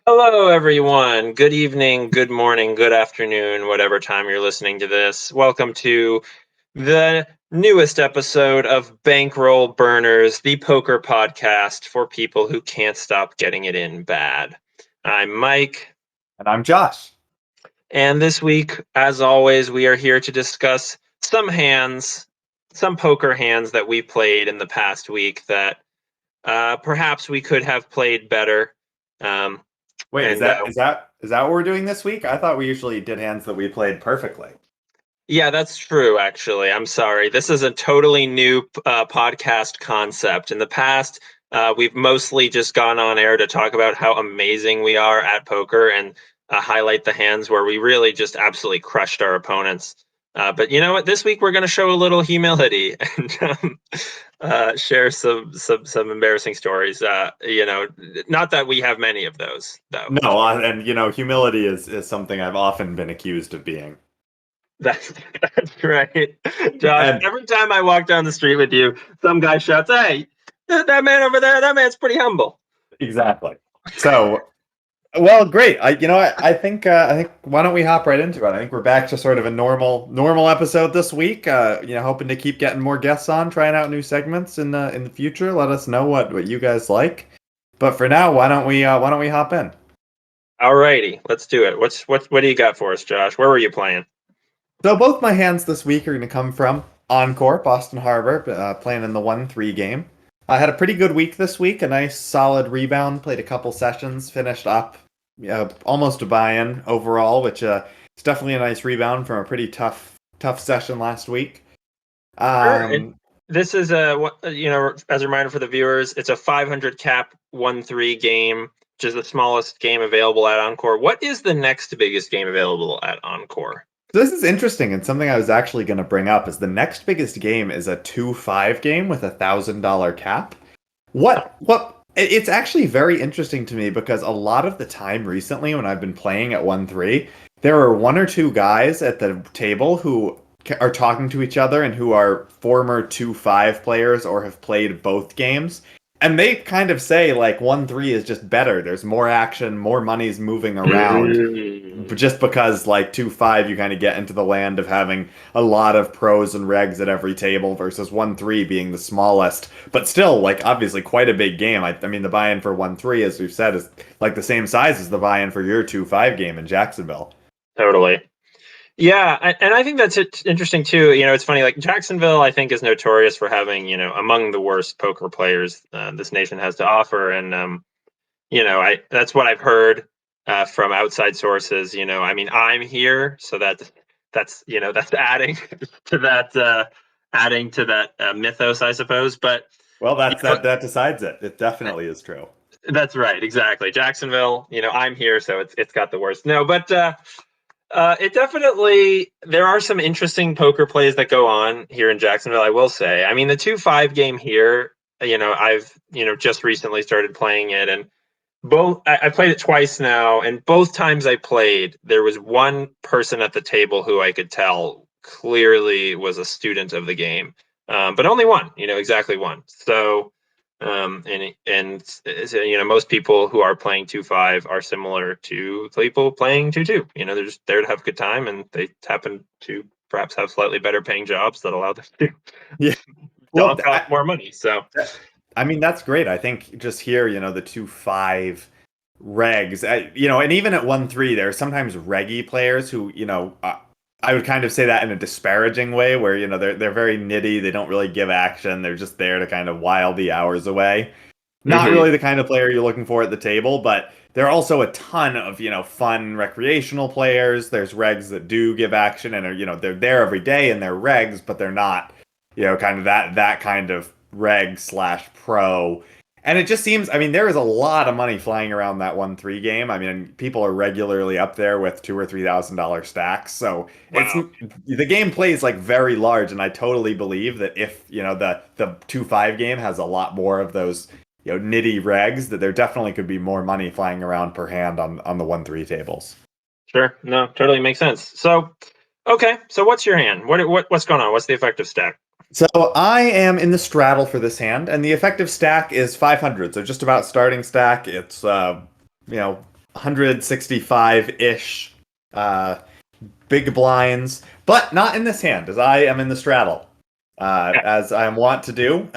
Hello, everyone. Good evening, good morning, good afternoon, whatever time you're listening to this. Welcome to the newest episode of Bankroll Burners, the poker podcast for people who can't stop getting it in bad. I'm Mike, And I'm Josh. and this week, as always, we are here to discuss some poker hands that we played in the past week that perhaps we could have played better. Um, Wait, is and that is that is that what we're doing this week? I thought we usually did hands that we played perfectly. Yeah, that's true, actually. I'm sorry. This is a totally new podcast concept. In the past, we've mostly just gone on air to talk about how amazing we are at poker and highlight the hands where we really just absolutely crushed our opponents. But you know what? This week we're going to show a little humility and share some embarrassing stories. Not that we have many of those, though. No, and humility is something I've often been accused of being. That's that's right, Josh. And Every time I walk down the street with you, some guy shouts, "Hey, that man over there, that man's pretty humble." exactly. So, well, great. I think why don't we hop right into it? I think we're back to sort of a normal episode this week. Hoping to keep getting more guests on, trying out new segments in the future. Let us know what you guys like. But for now, why don't we hop in? Alrighty, let's do it. What do you got for us, Josh? Where were you playing? So both my hands this week are going to come from Encore, Boston Harbor, playing in the 1-3 game. I had a pretty good week this week, a nice solid rebound, played a couple sessions, finished up almost a buy-in overall, which is definitely a nice rebound from a pretty tough session last week. Sure. And this is as a reminder for the viewers, it's a 500 cap 1-3 game, which is the smallest game available at Encore. What is the next biggest game available at Encore? So this is interesting, and something I was actually going to bring up is the next biggest game is a 2-5 game with $1,000 cap. What it's actually very interesting to me because a lot of the time recently when I've been playing at 1-3, there are one or two guys at the table who are talking to each other and who are former 2-5 players or have played both games. And they kind of say like 1-3 is just better. There's more action, more money's moving around. Just because like 2-5 you kind of get into the land of having a lot of pros and regs at every table versus 1-3 being the smallest, but still like obviously quite a big game. I mean the buy-in for 1-3, as we've said, is like the same size as the buy-in for your 2-5 game in Jacksonville. Totally. Yeah, and I think that's interesting too. It's funny. Like Jacksonville, I think is notorious for having among the worst poker players this nation has to offer, and I that's what I've heard from outside sources. I mean, I'm here, so that's adding to that mythos, I suppose. But Well, you that decides it. It definitely is true. that's right, exactly. Jacksonville, I'm here, so it's got the worst. No, but. It definitely, there are some interesting poker plays that go on here in Jacksonville, I will say. I mean, the 2-5 game here, I've, just recently started playing it, and I played it twice now, and both times I played, there was one person at the table who I could tell clearly was a student of the game. But only one, exactly one. So, most people who are playing 2-5 are similar to people playing 2-2. They're just there to have a good time, and they happen to perhaps have slightly better paying jobs that allow them to Yeah. Well, dump out more money. So, I mean, that's great. I think just here, the 2-5 regs, and even at 1-3, there are sometimes reggy players who, I would kind of say that in a disparaging way, where they're very nitty. They don't really give action. They're just there to kind of while the hours away. Not really the kind of player you're looking for at the table, but there are also a ton of fun recreational players. There's regs that do give action and are they're there every day and they're regs, but they're not kind of that kind of reg slash pro. And it just seems, I mean, there is a lot of money flying around that 1-3 game. I mean, people are regularly up there with $2,000 or $3,000 stacks. So wow. the game plays like very large, and I totally believe that if the 2-5 game has a lot more of those nitty regs, that there definitely could be more money flying around per hand on the 1-3 tables. Sure. No, totally makes sense. So, okay. So what's your hand? What's going on? What's the effective stack? So I am in the straddle for this hand, and the effective stack is 500, so just about starting stack. It's 165-ish big blinds, but not in this hand, as I am in the straddle, as I am wont to do.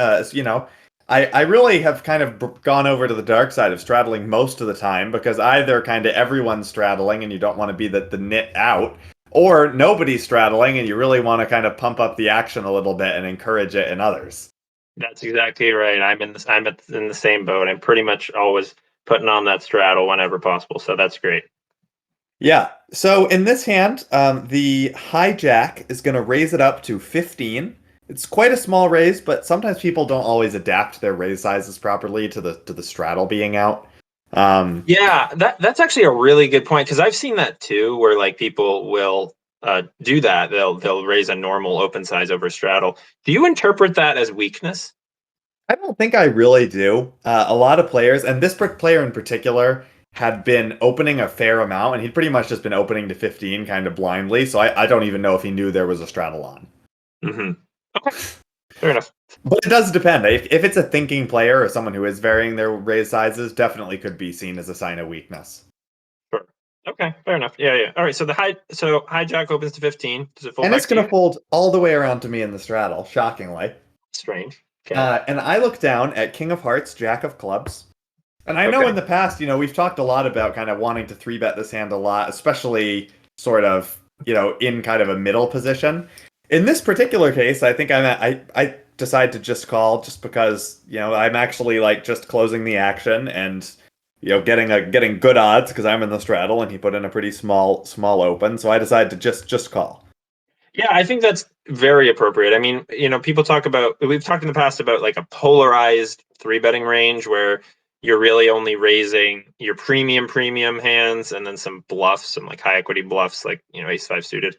I really have kind of gone over to the dark side of straddling most of the time because either kind of everyone's straddling and you don't want to be the nit out, or nobody's straddling and you really want to kind of pump up the action a little bit and encourage it in others. That's exactly right. In the same boat. I'm pretty much always putting on that straddle whenever possible. So that's great. Yeah. So in this hand, the hijack is going to raise it up to 15. It's quite a small raise, but sometimes people don't always adapt their raise sizes properly to the straddle being out. Yeah, that's actually a really good point because I've seen that too, where like people will do that. They'll raise a normal open size over straddle. Do you interpret that as weakness? I don't think I really do. A lot of players, and this player in particular, had been opening a fair amount, and he'd pretty much just been opening to 15 kind of blindly, so I don't even know if he knew there was a straddle on. Mm-hmm. Okay, fair enough. But it does depend. If it's a thinking player or someone who is varying their raise sizes, definitely could be seen as a sign of weakness. Sure. Okay, fair enough. Yeah. All right. So hijack opens to 15. Does it fold And back it's to going to you? fold all the way around to me in the straddle, shockingly. Strange. Okay. And I look down at King of Hearts, Jack of Clubs. And I know in the past, we've talked a lot about kind of wanting to 3-bet this hand a lot, especially sort of, in kind of a middle position. In this particular case, I think I decide to just call just because, I'm actually like just closing the action and, getting good odds because I'm in the straddle and he put in a pretty small open. So I decide to just call. Yeah, I think that's very appropriate. I mean, we've talked in the past about like a polarized 3-betting range where you're really only raising your premium hands and then some bluffs, some like high equity bluffs, like, ace 5 suited.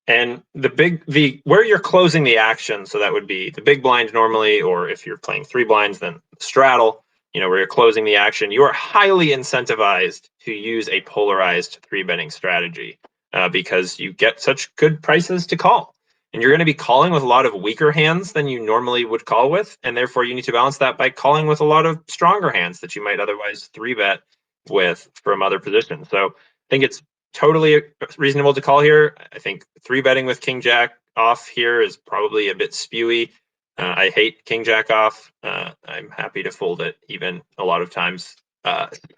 And where you're closing the action, so that would be the big blind normally, or if you're playing 3 blinds, then straddle, where you're closing the action, you are highly incentivized to use a polarized 3-betting strategy because you get such good prices to call. And you're going to be calling with a lot of weaker hands than you normally would call with. And therefore, you need to balance that by calling with a lot of stronger hands that you might otherwise 3-bet with from other positions. So I think it's totally reasonable to call here. I think 3-betting with King Jack off here is probably a bit spewy. I hate King Jack off. I'm happy to fold it even a lot of times.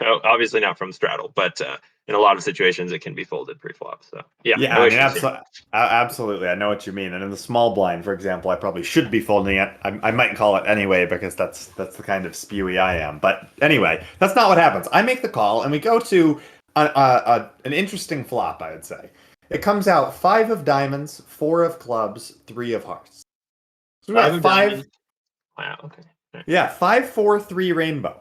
Obviously not from straddle, but in a lot of situations it can be folded pre-flop. So yeah, no issues here. Absolutely. I know what you mean. And in the small blind, for example, I probably should be folding it. I might call it anyway because that's the kind of spewy I am. But anyway, that's not what happens. I make the call and we go to an interesting flop, I would say. It comes out 5 of diamonds, 4 of clubs, 3 of hearts. So we got 5. Wow. Okay. Right. Yeah, 5, 4, 3 rainbow.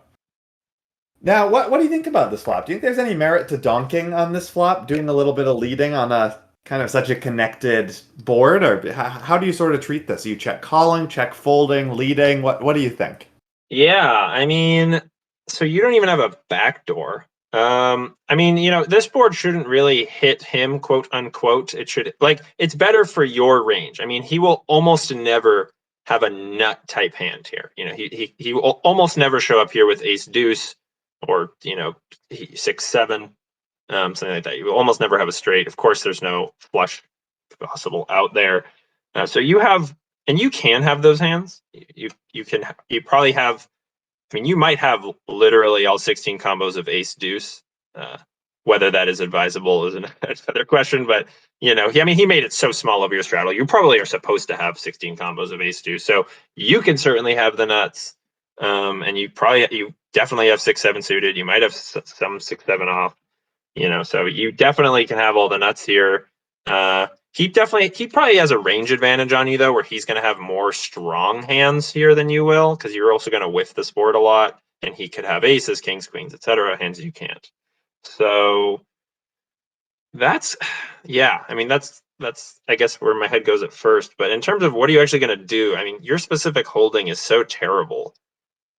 Now, what do you think about this flop? Do you think there's any merit to donking on this flop, doing a little bit of leading on a kind of such a connected board, or how do you sort of treat this? You check calling, check folding, leading. What do you think? Yeah, I mean, so you don't even have a backdoor. I mean, this board shouldn't really hit him, quote unquote. It should, like, it's better for your range. I mean, he will almost never have a nut type hand here. He will almost never show up here with ace deuce or 6-7, something like that. You will almost never have a straight. Of course, there's no flush possible out there. So you have, and you can have those hands. You probably have. I mean, you might have literally all 16 combos of ace deuce. Whether that is advisable is another question. But he made it so small of your straddle. You probably are supposed to have 16 combos of ace deuce, so you can certainly have the nuts. And you definitely have 6-7 suited. You might have some 6-7 off. So you definitely can have all the nuts here. He probably has a range advantage on you though, where he's going to have more strong hands here than you will, because you're also going to whiff this board a lot, and he could have aces, kings, queens, etc., hands you can't. So that's I guess where my head goes at first. But in terms of what are you actually going to do? I mean, your specific holding is so terrible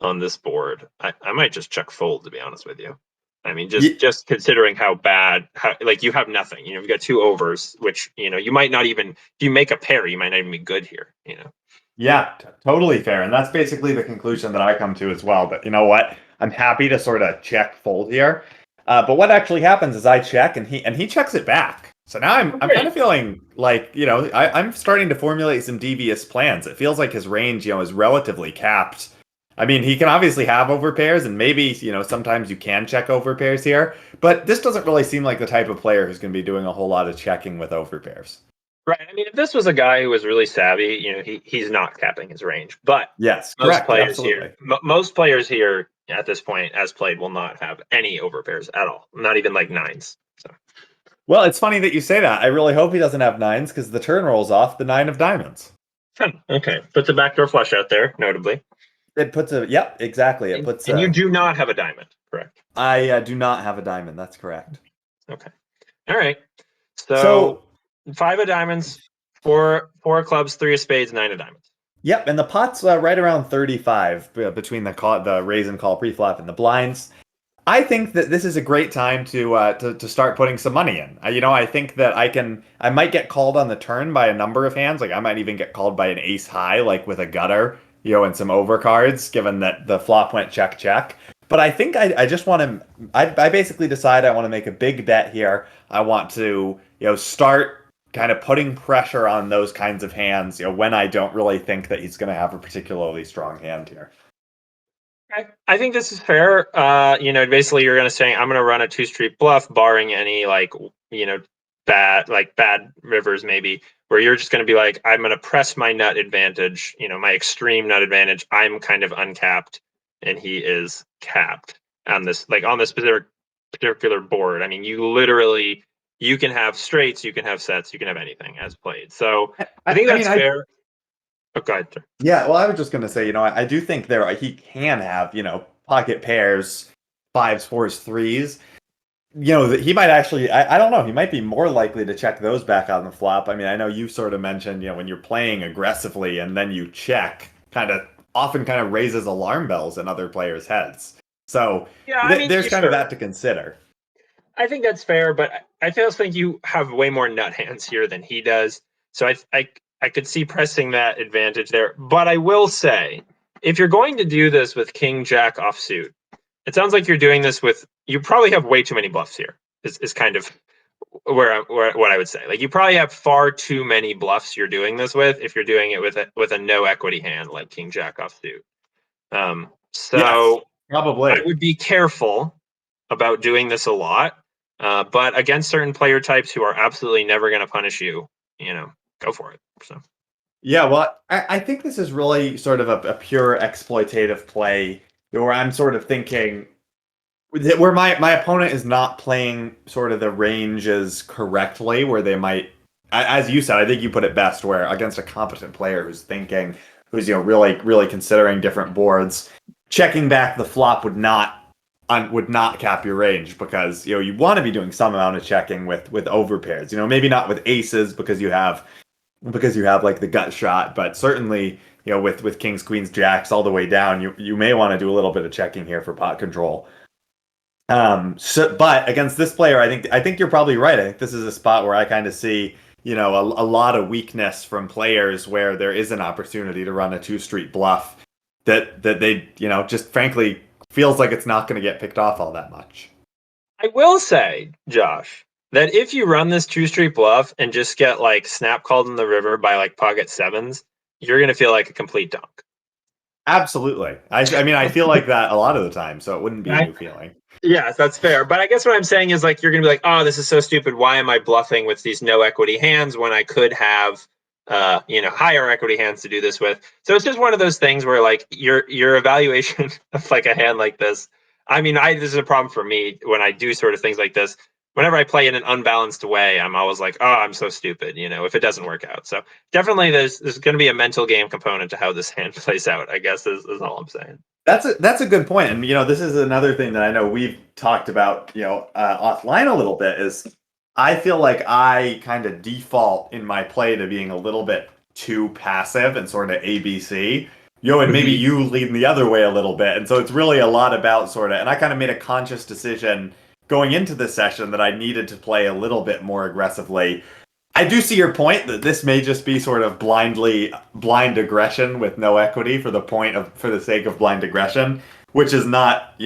on this board. I might just check fold, to be honest with you. I mean, just considering how bad, like you have nothing. You've got 2 overs, which you might not even. If you make a pair, you might not even be good here. Yeah, totally fair. And that's basically the conclusion that I come to as well. But you know what? I'm happy to sort of check fold here. But what actually happens is I check and he checks it back. So now I'm kind of feeling like, I'm starting to formulate some devious plans. It feels like his range, is relatively capped. I mean, he can obviously have overpairs, and maybe, sometimes you can check overpairs here, but this doesn't really seem like the type of player who's going to be doing a whole lot of checking with overpairs. Right. I mean, if this was a guy who was really savvy, he's not capping his range. But yes, most correct, players absolutely. here, most players here at this point, as played, will not have any overpairs at all. Not even like nines. So. Well, it's funny that you say that. I really hope he doesn't have nines because the turn rolls off the 9 of diamonds. Okay. Puts a backdoor flush out there, notably. It puts yep, exactly. It puts. And you do not have a diamond, correct? I do not have a diamond. That's correct. Okay. All right. So 5 of diamonds, 4 of clubs, 3 of spades, 9 of diamonds. Yep, and the pot's right around 35 between the raise and call preflop and the blinds. I think that this is a great time to start putting some money in. I think that I might get called on the turn by a number of hands. Like I might even get called by an ace high, like with a gutter, and some overcards, given that the flop went check check. But I think I just want to. I basically decide I want to make a big bet here. I want to start kind of putting pressure on those kinds of hands. When I don't really think that he's going to have a particularly strong hand here. I think this is fair. Basically you're going to say I'm going to run a 2-street bluff, barring any bad rivers maybe, where you're just going to be like, I'm going to press my nut advantage, my extreme nut advantage. I'm kind of uncapped and he is capped on this particular board. I mean, you can have straights, you can have sets, you can have anything as played. So I think that's fair. Oh, go ahead, sir. Yeah, well, I was just going to say, I do think he can have, pocket pairs, 5s, 4s, 3s. He might actually, I don't know, he might be more likely to check those back on the flop. I mean, I know you sort of mentioned, when you're playing aggressively and then you check, often raises alarm bells in other players' heads. So there's kind of that to consider. I think that's fair, but I also think you have way more nut hands here than he does. So I could see pressing that advantage there. But I will say, if you're going to do this with King Jack offsuit, it sounds like you're doing this with, you probably have way too many bluffs here, is kind of what I would say. Like you probably have far too many bluffs you're doing this with if you're doing it with a no equity hand like King Jack offsuit. Yes, probably. I would be careful about doing this a lot. But against certain player types who are absolutely never going to punish you, go for it. So, yeah, well, I think this is really sort of a pure exploitative play where I'm sort of thinking where my opponent is not playing sort of the ranges correctly, where they might, as you said, I think you put it best, where against a competent player who's really considering different boards, checking back the flop would not cap your range, because you want to be doing some amount of checking with overpairs. Maybe not with aces because you have like the gut shot, but certainly with kings, queens, jacks all the way down, you may want to do a little bit of checking here for pot control. But against this player, I think you're probably right. I think this is a spot where I kind of see a lot of weakness from players where there is an opportunity to run a 2-street bluff that they just frankly feels like it's not going to get picked off all that much. I will say, Josh, that if you run this 2-street bluff and just get like snap called in the river by like pocket 7s, you're going to feel like a complete donk. Absolutely. I mean, I feel like that a lot of the time, so it wouldn't be a new feeling. Yes, that's fair. But I guess what I'm saying is like, you're going to be like, oh, this is so stupid. Why am I bluffing with these no equity hands when I could have, higher equity hands to do this with? So it's just one of those things where like your evaluation of like a hand like this. I mean, this is a problem for me when I do sort of things like this. Whenever I play in an unbalanced way, I'm always like, oh, I'm so stupid, if it doesn't work out. So definitely there's going to be a mental game component to how this hand plays out, I guess is all I'm saying. That's a good point. And, this is another thing that I know we've talked about, offline a little bit, is I feel like I kind of default in my play to being a little bit too passive and sort of ABC, and maybe you lean the other way a little bit. And so it's really a lot about and I kind of made a conscious decision going into this session that I needed to play a little bit more aggressively. I do see your point that this may just be sort of blind aggression with no equity for the sake of blind aggression, which is not,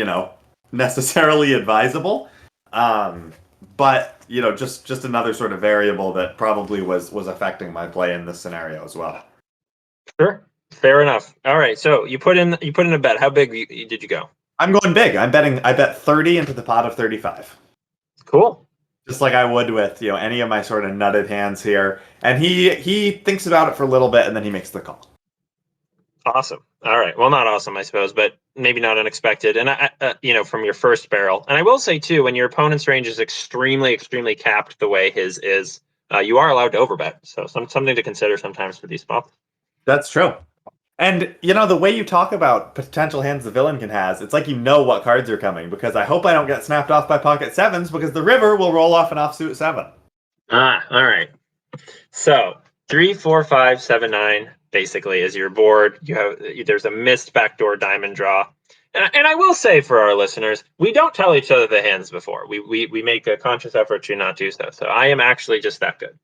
necessarily advisable. But just another sort of variable that probably was affecting my play in this scenario as well. Sure, fair enough. All right, so you put in a bet. How big did you go? I'm going big. I bet 30 into the pot of 35. Cool. Just like I would with any of my sort of nutted hands here. And he thinks about it for a little bit and then he makes the call. Awesome. All right. Well, not awesome, I suppose, but maybe not unexpected. And from your first barrel. And I will say too, when your opponent's range is extremely, extremely capped the way his is, you are allowed to overbet. So something to consider sometimes for these spots. That's true. And the way you talk about potential hands the villain can has, it's like what cards are coming, because I hope I don't get snapped off by pocket sevens, because the river will roll off an offsuit 7. All right. So 3, 4, 5, 7, 9 basically is your board. There's a missed backdoor diamond draw. And I will say for our listeners, we don't tell each other the hands before. We make a conscious effort to not do so. So I am actually just that good.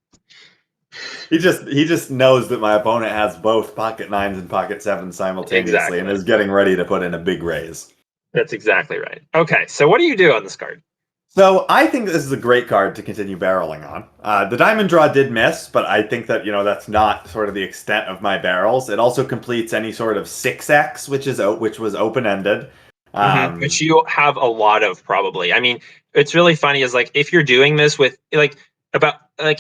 He just knows that my opponent has both pocket 9s and pocket 7s simultaneously, and is getting ready to put in a big raise. That's exactly right. Okay, so what do you do on this card? So I think this is a great card to continue barreling on. The diamond draw did miss, but I think that that's not sort of the extent of my barrels. It also completes any sort of 6x, which was open ended, which you have a lot of probably. I mean, it's really funny is like if you're doing this with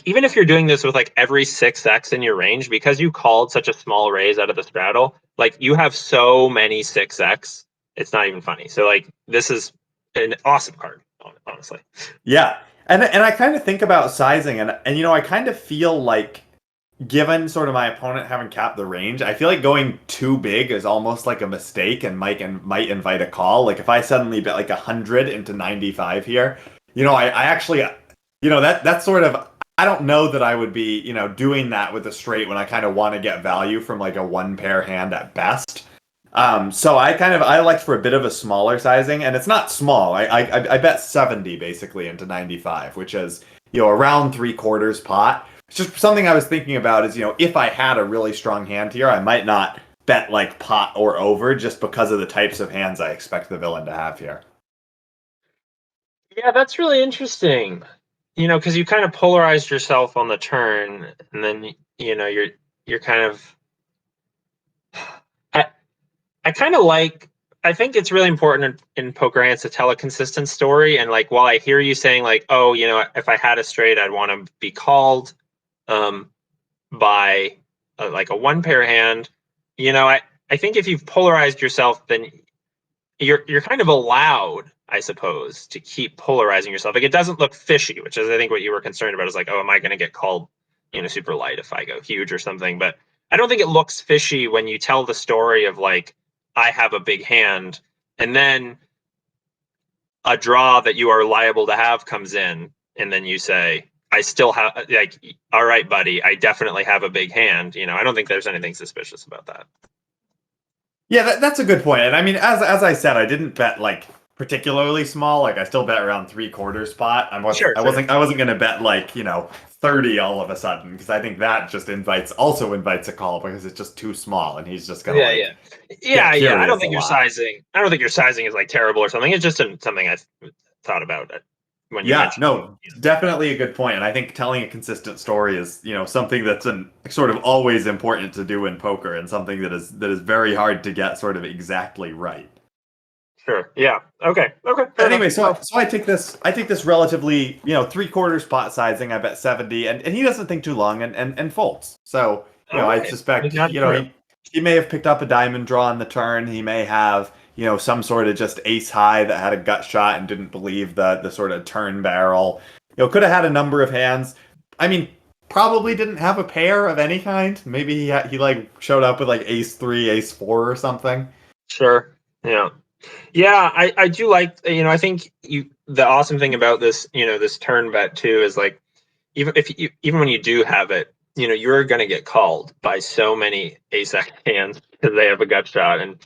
even if you're doing this with like every 6x in your range, because you called such a small raise out of the straddle, like you have so many 6x, it's not even funny. So like this is an awesome card, honestly. Yeah. And I kind of think about sizing, and I kind of feel like, given sort of my opponent having capped the range, I feel like going too big is almost like a mistake and might invite a call. Like if I suddenly bet like 100 into 95 here, I actually, that's sort of, I don't know that I would be, doing that with a straight when I kind of want to get value from like a one pair hand at best. So I liked for a bit of a smaller sizing, and it's not small. I bet 70 basically into 95, which is, around 3/4 pot. It's just something I was thinking about is, if I had a really strong hand here, I might not bet like pot or over just because of the types of hands I expect the villain to have here. Yeah, that's really interesting. Because you kind of polarized yourself on the turn, and then you're kind of. I kind of I think it's really important in poker hands to tell a consistent story. And like, while I hear you saying like, oh, if I had a straight, I'd want to be called by like a one pair hand. I think if you've polarized yourself, then you're kind of allowed, I suppose, to keep polarizing yourself. Like it doesn't look fishy, which is I think what you were concerned about is like, oh, am I going to get called, super light if I go huge or something? But I don't think it looks fishy when you tell the story of like, I have a big hand, and then a draw that you are liable to have comes in, and then you say, I still have, like, all right, buddy, I definitely have a big hand. I don't think there's anything suspicious about that. Yeah, that's a good point. And I mean, as I said, I didn't bet like particularly small. Like I still bet around 3/4 pot. I wasn't going to bet like 30 all of a sudden, because I think that just invites a call, because it's just too small, and he's just gonna yeah. I don't think your sizing is like terrible or something. It's just something I thought about when you mentioned. No, definitely a good point. And I think telling a consistent story is something that's sort of always important to do in poker, and something that is very hard to get sort of exactly right. Sure. Yeah. Okay. Anyway, so I take this relatively 3/4 pot sizing. I bet 70, and he doesn't think too long and folds. So I suspect he may have picked up a diamond draw on the turn. He may have some sort of just ace high that had a gut shot and didn't believe the sort of turn barrel. Could have had a number of hands. I mean, probably didn't have a pair of any kind. Maybe he like showed up with like ace 3, ace 4 or something. Sure. Yeah. Yeah, I do like, I think the awesome thing about this, this turn bet too, is like, even when you do have it, you're going to get called by so many ace-X hands because they have a gut shot. And,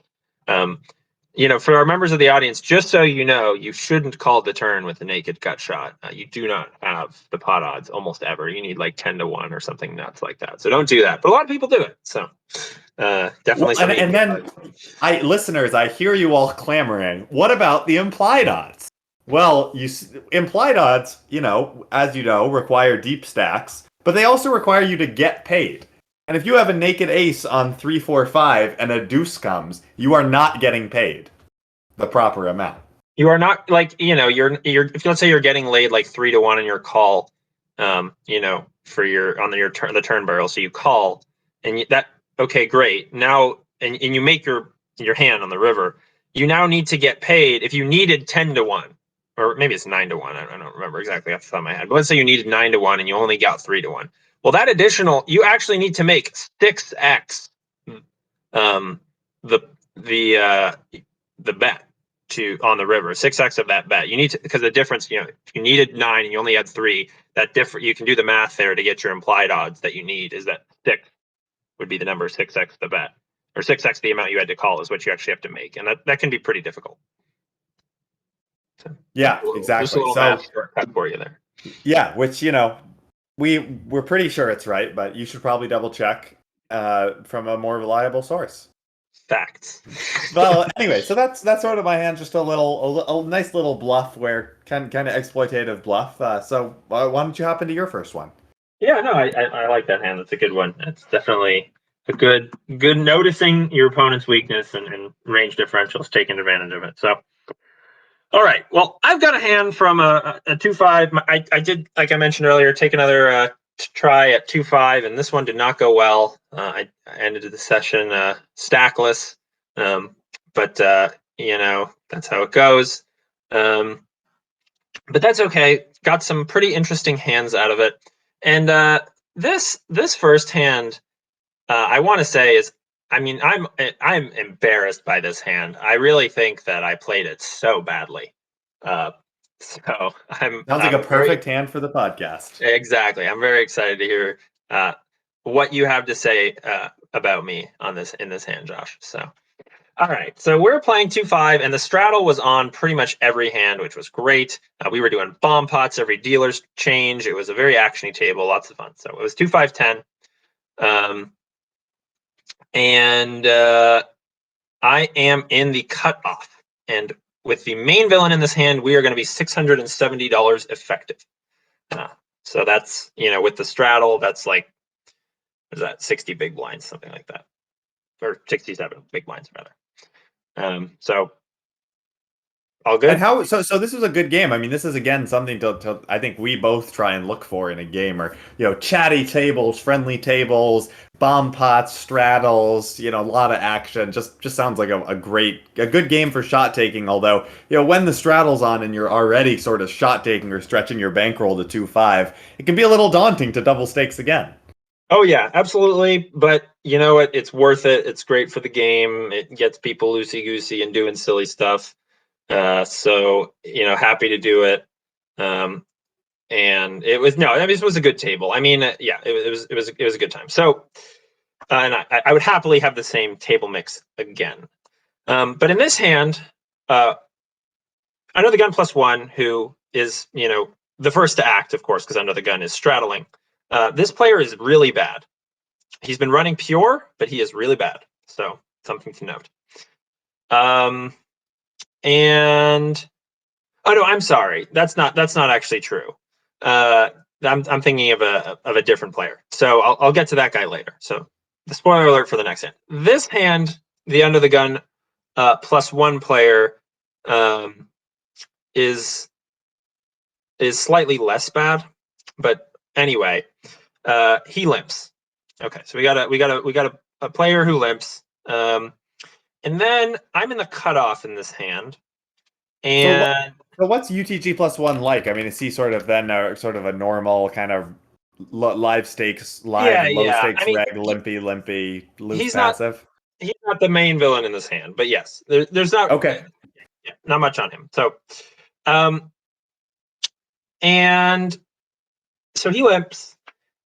for our members of the audience, just so you shouldn't call the turn with a naked gut shot. You do not have the pot odds almost ever. You need like 10-1 or something nuts like that. So don't do that. But a lot of people do it. So definitely. Well, and then listeners, I hear you all clamoring. What about the implied odds? Well, implied odds, as you know, require deep stacks, but they also require you to get paid. And if you have a naked ace on 3, 4, 5 and a deuce comes, you are not getting paid the proper amount. You are not like, you're if let's say you're getting laid like 3-1 in your call, for the turn barrel. So you call and okay, great. Now, and you make your hand on the river. You now need to get paid if you needed 10-1, or maybe it's 9-1. I don't remember exactly off the top of my head. But let's say you needed 9-1 and you only got 3-1. Well, that additional, you actually need to make 6x the bet on the river, 6x of that bet. You need to, because the difference, if you needed 9 and you only had 3, you can do the math there to get your implied odds that you need is that 6 would be the number 6x the bet, or 6x the amount you had to call is what you actually have to make, and that can be pretty difficult. So, yeah, exactly. Just a little math shortcut for you there. Yeah, which we're pretty sure it's right, but you should probably double check from a more reliable source. Facts. Well, anyway, so that's sort of my hand, just a nice little bluff, where kind of exploitative bluff. So why don't you hop into your first one? Yeah, no, I like that hand. That's a good one. It's definitely a good noticing your opponent's weakness and range differentials, taking advantage of it. So, all right. Well, I've got a hand from a 2-5. I did, like I mentioned earlier, take another try at 2-5, and this one did not go well. I ended the session stackless, but that's how it goes. But that's okay. Got some pretty interesting hands out of it, and this first hand, I want to say is, I'm embarrassed by this hand. I really think that I played it so badly. So Sounds like a perfect hand for the podcast. Exactly. I'm very excited to hear what you have to say about me in this hand, Josh. So, all right. So we're playing 2-5, and the straddle was on pretty much every hand, which was great. We were doing bomb pots every dealer's change. It was a very actiony table, lots of fun. So it was 2-5-10, and I am in the cutoff, and with the main villain in this hand, we are going to be $670 effective. So that's, with the straddle, that's like, what is that, 60 big blinds, something like that, or 67 big blinds rather. So all good. And so this is a good game. I mean, this is again something to I think we both try and look for in a game, or chatty tables, friendly tables, bomb pots, straddles, a lot of action. Just sounds like a good game for shot taking. Although, when the straddle's on and you're already sort of shot taking or stretching your bankroll to 2-5, it can be a little daunting to double stakes again. Oh yeah, absolutely. But you know what? It's worth it. It's great for the game. It gets people loosey goosey and doing silly stuff. So happy to do it. And it was this was a good table. I mean, yeah, it was a good time. So, and I would happily have the same table mix again. But in this hand, Under the Gun +1, who is the first to act, of course, because Under the Gun is straddling. This player is really bad. He's been running pure, but he is really bad. So something to note. And oh no, I'm sorry. That's not actually true. I'm thinking of a different player. So I'll get to that guy later. So the spoiler alert for the next hand. This hand, the Under the Gun +1 player is slightly less bad, but anyway, he limps. Okay, so we got a player who limps. And then I'm in the cutoff in this hand. And so what's UTG +1 like? I mean, is he sort of then sort of a normal kind of live stakes, low stakes, reg, limpy, loose passive? He's not the main villain in this hand, but yes, there's not not much on him. So, and so he limps,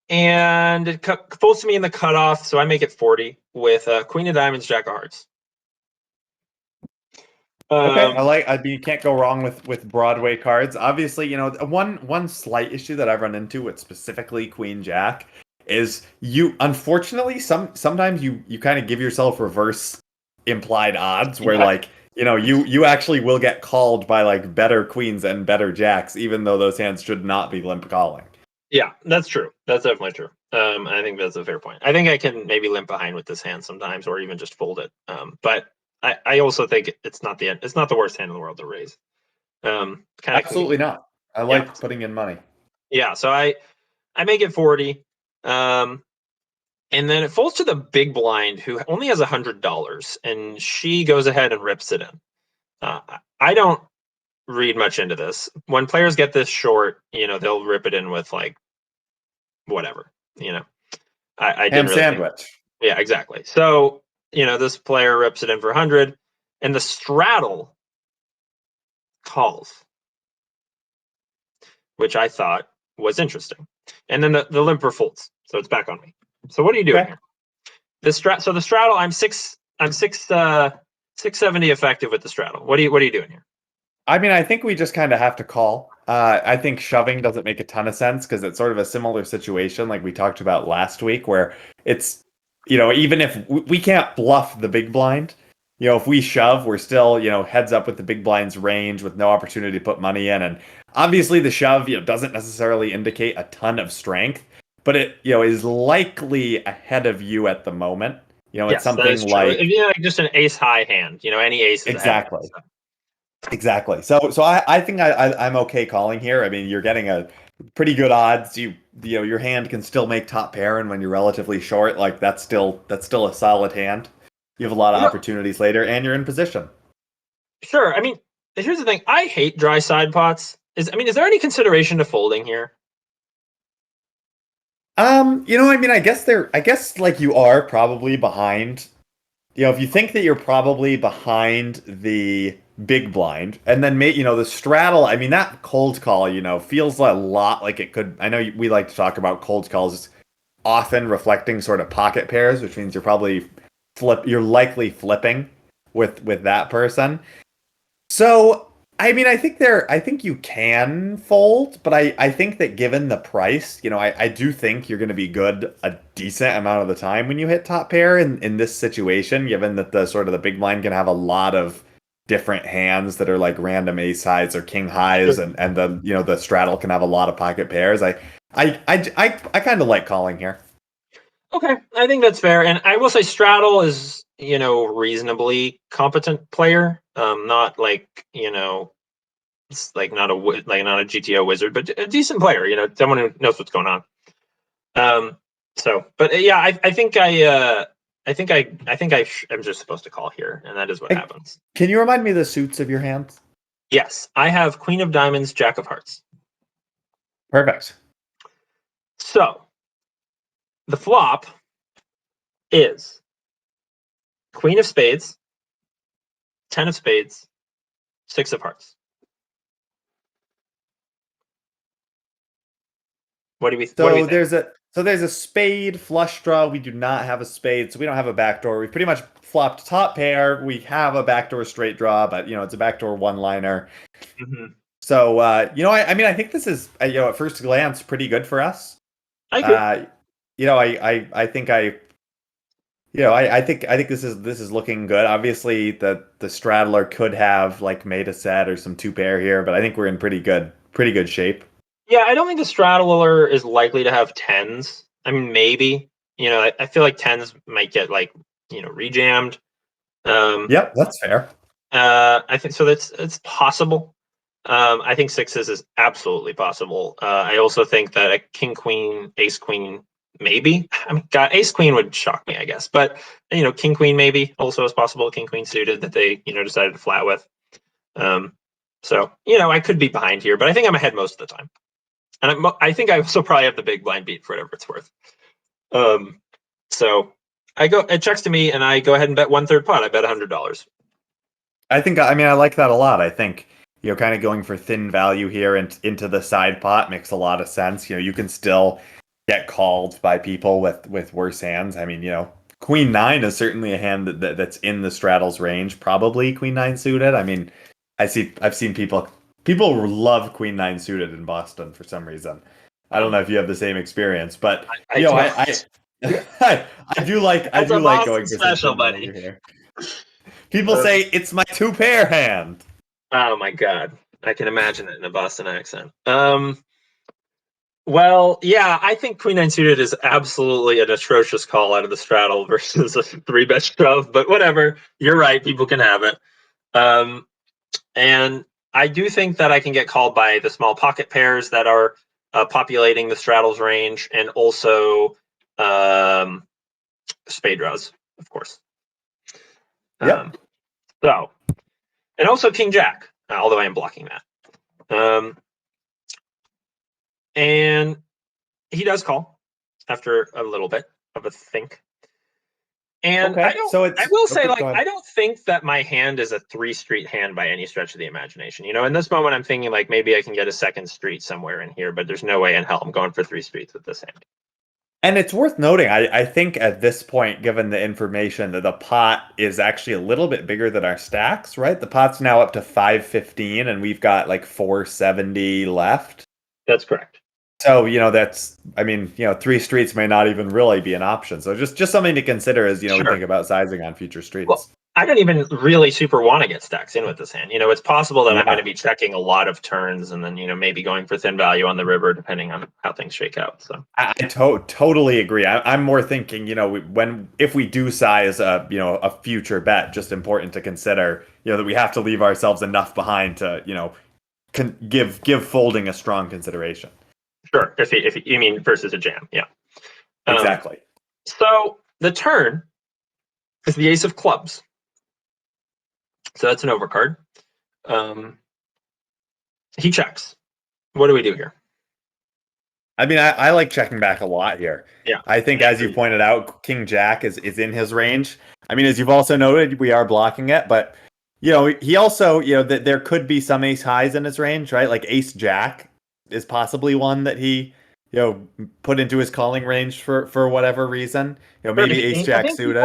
and it folds to me in the cutoff, so I make it 40 with Queen of Diamonds, Jack of Hearts. Okay, you can't go wrong with Broadway cards. Obviously, one slight issue that I've run into with specifically Queen Jack is unfortunately sometimes you kind of give yourself reverse implied odds where like you actually will get called by like better queens and better jacks, even though those hands should not be limp calling. Yeah, that's true. That's definitely true. I think that's a fair point. I think I can maybe limp behind with this hand sometimes, or even just fold it. But I also think it's not the end. It's not the worst hand in the world to raise. Kind of Absolutely not. I yeah, like putting in money. yeah. So I make it 40, and then it falls to the big blind, who only has $100, and she goes ahead and rips it in. I don't read much into this. When players get this short, they'll rip it in with like whatever. I Ham didn't really think. sandwich. Yeah, exactly. So, this player rips it in for 100, and the straddle calls, which I thought was interesting. And then the limper folds, so it's back on me. So what are you doing Okay. here? So the straddle, I'm 670 effective with the straddle. What are you doing here? I mean, I think we just kind of have to call. I think shoving doesn't make a ton of sense because it's sort of a similar situation like we talked about last week, where it's, even if we can't bluff the big blind, if we shove, we're still, heads up with the big blind's range with no opportunity to put money in. And obviously the shove, doesn't necessarily indicate a ton of strength, but it, is likely ahead of you at the moment. It's Yes, that something is true. like. If you like just an ace high hand, any ace is ahead of Exactly. it, so. Exactly. So I think I'm okay calling here. I mean, you're getting a pretty good odds. Your hand can still make top pair, and when you're relatively short, like that's still a solid hand. You have a lot of opportunities later, and you're in position. Sure. I mean, here's the thing. I hate dry side pots. Is there any consideration to folding here? I mean, I guess like you are probably behind. If you think that you're probably behind the big blind, and then the straddle, I mean, that cold call, feels a lot like it could. I know we like to talk about cold calls often reflecting sort of pocket pairs, which means you're likely flipping with that person. So, I mean, I think you can fold, but I think that given the price, I do think you're going to be good a decent amount of the time when you hit top pair in this situation, given that the sort of the big blind can have a lot of different hands that are like random ace highs or king highs, Sure. and the straddle can have a lot of pocket pairs. I kind of like calling here. Okay, I think that's fair, and I will say Straddle is reasonably competent player. Not like it's like not not a GTO wizard, but a decent player. Someone who knows what's going on. But yeah, I think I'm just supposed to call here, and that is what happens. Can you remind me the suits of your hands? Yes, I have Queen of Diamonds, Jack of Hearts. Perfect. So the flop is Queen of Spades, 10 of Spades, 6 of Hearts. What do we think? There's a spade flush draw. We do not have a spade, so we don't have a backdoor. We pretty much flopped top pair. We have a backdoor straight draw, but it's a backdoor one-liner. Mm-hmm. So I mean, I think this is at first glance pretty good for us. I agree. I think this is looking good. Obviously, the straddler could have like made a set or some two pair here, but I think we're in pretty good shape. Yeah, I don't think the straddler is likely to have tens. I mean, maybe. I feel like tens might get like rejammed. Yep, that's fair. I think so. It's possible. I think sixes is absolutely possible. I also think that a king queen, ace queen, maybe. I mean, God, ace queen would shock me, I guess. But king queen maybe also is possible. King queen suited that they decided to flat with. So I could be behind here, but I think I'm ahead most of the time. And I think I also probably have the big blind beat for whatever it's worth. So it checks to me, and I go ahead and bet 1/3 pot. I bet $100. I mean, I like that a lot. I think, kind of going for thin value here and into the side pot makes a lot of sense. You can still get called by people with worse hands. I mean, Queen 9 is certainly a hand that's in the straddle's range, probably Queen 9 suited. I mean, I've seen people love Queen 9 suited in Boston for some reason. I don't know if you have the same experience, but I do like going for special, some thin buddy. value here. People say it's my two pair hand. Oh my god, I can imagine it in a Boston accent. Well, yeah, I think Queen Nine suited is absolutely an atrocious call out of the straddle versus a three bet shove. But whatever, you're right. People can have it. Um, and I do think that I can get called by the small pocket pairs that are populating the straddles range, and also um, spade draws, of course. Yep. So, and also King Jack, although I am blocking that. And he does call after a little bit of a think. And Okay. So I it's will say, go like, ahead. I don't think that my hand is a three street hand by any stretch of the imagination. In this moment, I'm thinking like maybe I can get a second street somewhere in here, but there's no way in hell I'm going for three streets with this hand. And it's worth noting, I think at this point, given the information, that the pot is actually a little bit bigger than our stacks, right? The pot's now up to 515 and we've got like 470 left. That's correct. So, three streets may not even really be an option. So just something to consider as, we Sure. think about sizing on future streets. Well, I don't even really super want to get stacks in with this hand. It's possible that I'm going to Yeah. be checking a lot of turns and then, maybe going for thin value on the river, depending on how things shake out. So I totally agree. I'm more thinking, if we do size a future bet, just important to consider, that we have to leave ourselves enough behind to, give folding a strong consideration. sure, if you mean versus a jam, yeah. Exactly. So the turn is the ace of clubs. So that's an overcard. He checks. What do we do here? I mean, I like checking back a lot here. Yeah. I think, as you pointed out, King Jack is in his range. I mean, as you've also noted, we are blocking it, but he also, that there could be some ace highs in his range, right? Like Ace Jack is possibly one that he, put into his calling range for whatever reason. Maybe Ace Jack suited.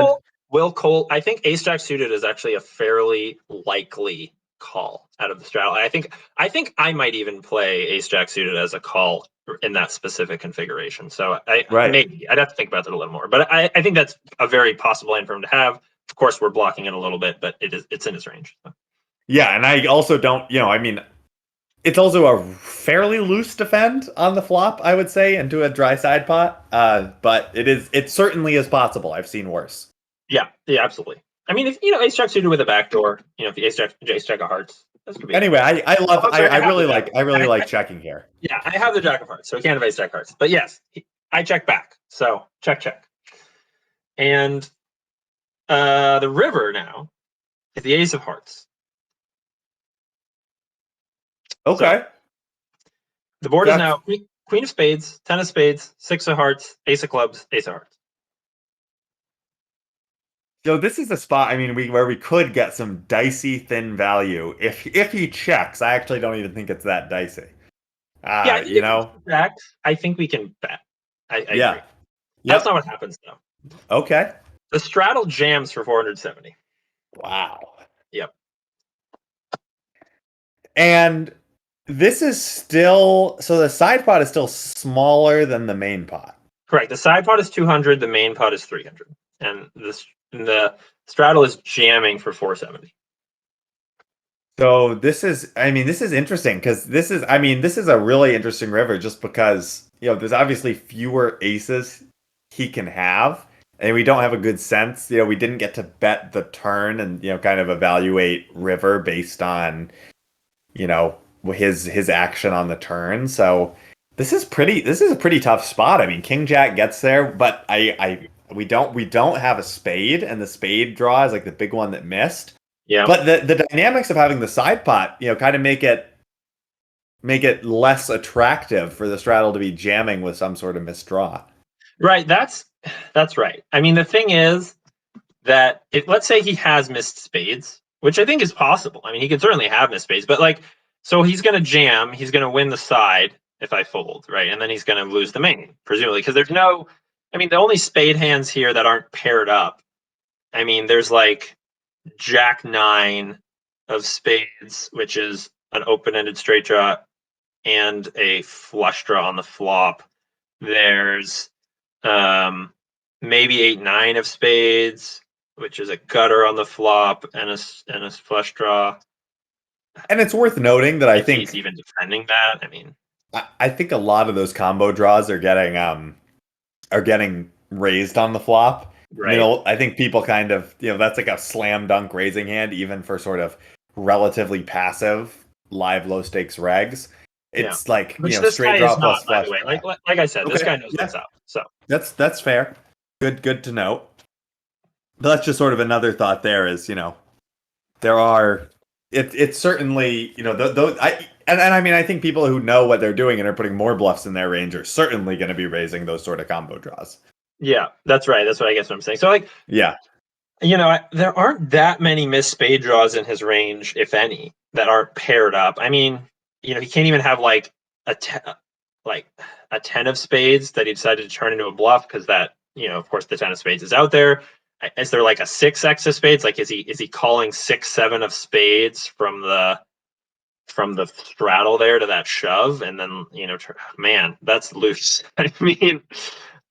I think Ace Jack suited is actually a fairly likely call out of the straddle. I think I might even play Ace Jack suited as a call in that specific configuration. So maybe I'd have to think about that a little more. But I think that's a very possible hand for him to have. Of course, we're blocking it a little bit, but it's in his range. So. Yeah, and I also don't, it's also a fairly loose defend on the flop, I would say, into a dry side pot. But it certainly is possible. I've seen worse. Yeah, absolutely. I mean, if Ace Jack suited with a backdoor, if the Ace Jack of Hearts, this could be. Anyway, I really like checking here. Yeah, I have the Jack of Hearts, so we can't have Ace Jack Hearts. But yes, I check back. So check. And the river now is the Ace of Hearts. Okay. So, the board is now Queen of Spades, Ten of Spades, Six of Hearts, Ace of Clubs, Ace of Hearts. So this is a spot, I mean, where we could get some dicey thin value if he checks. I actually don't even think it's that dicey. Yeah, I think we can bet. I agree. Yep. That's not what happens though. Okay. The straddle jams for 470. Wow. Yep. And this is still, so the side pot is still smaller than the main pot. Correct. The side pot is 200. The main pot is 300, and the straddle is jamming for 470. So this is interesting because this is a really interesting river just because, there's obviously fewer aces he can have, and we don't have a good sense. We didn't get to bet the turn and, kind of evaluate river based on, his action on the turn. So this is a pretty tough spot. I mean, King Jack gets there, but we don't have a spade, and the spade draw is like the big one that missed. Yeah. But the dynamics of having the side pot, kind of make it less attractive for the straddle to be jamming with some sort of misdraw. Right. That's right. I mean, the thing is that let's say he has missed spades, which I think is possible. I mean, he could certainly have missed spades, but so he's going to jam. He's going to win the side if I fold, right? And then he's going to lose the main, presumably, because there's no. I mean, the only spade hands here that aren't paired up. I mean, there's like Jack 9 of spades, which is an open-ended straight draw and a flush draw on the flop. There's maybe 8-9 of spades, which is a gutter on the flop and a flush draw. And it's worth noting that I If he's think even defending that, I mean, I think a lot of those combo draws are getting raised on the flop. I right? mean, I think people kind of, that's like a slam dunk raising hand, even for sort of relatively passive live low stakes regs. Yeah. It's like, Which this straight guy draw is not, plus by flush the way. draw. Like I said, this Okay, guy knows yeah, what's up. So that's fair. Good to note. But that's just sort of another thought there is, there are it's certainly, those and I mean, I think people who know what they're doing and are putting more bluffs in their range are certainly going to be raising those sort of combo draws. yeah, that's right. That's what I guess what I'm saying. So like, Yeah. there aren't that many missed spade draws in his range, if any, that aren't paired up. I mean, he can't even have like a like a 10 of spades that he decided to turn into a bluff because that, of course, the 10 of spades is out there. Is there like a 6x of spades? Like, is he calling 6-7 of spades from the straddle there to that shove, and then man, that's loose. I mean,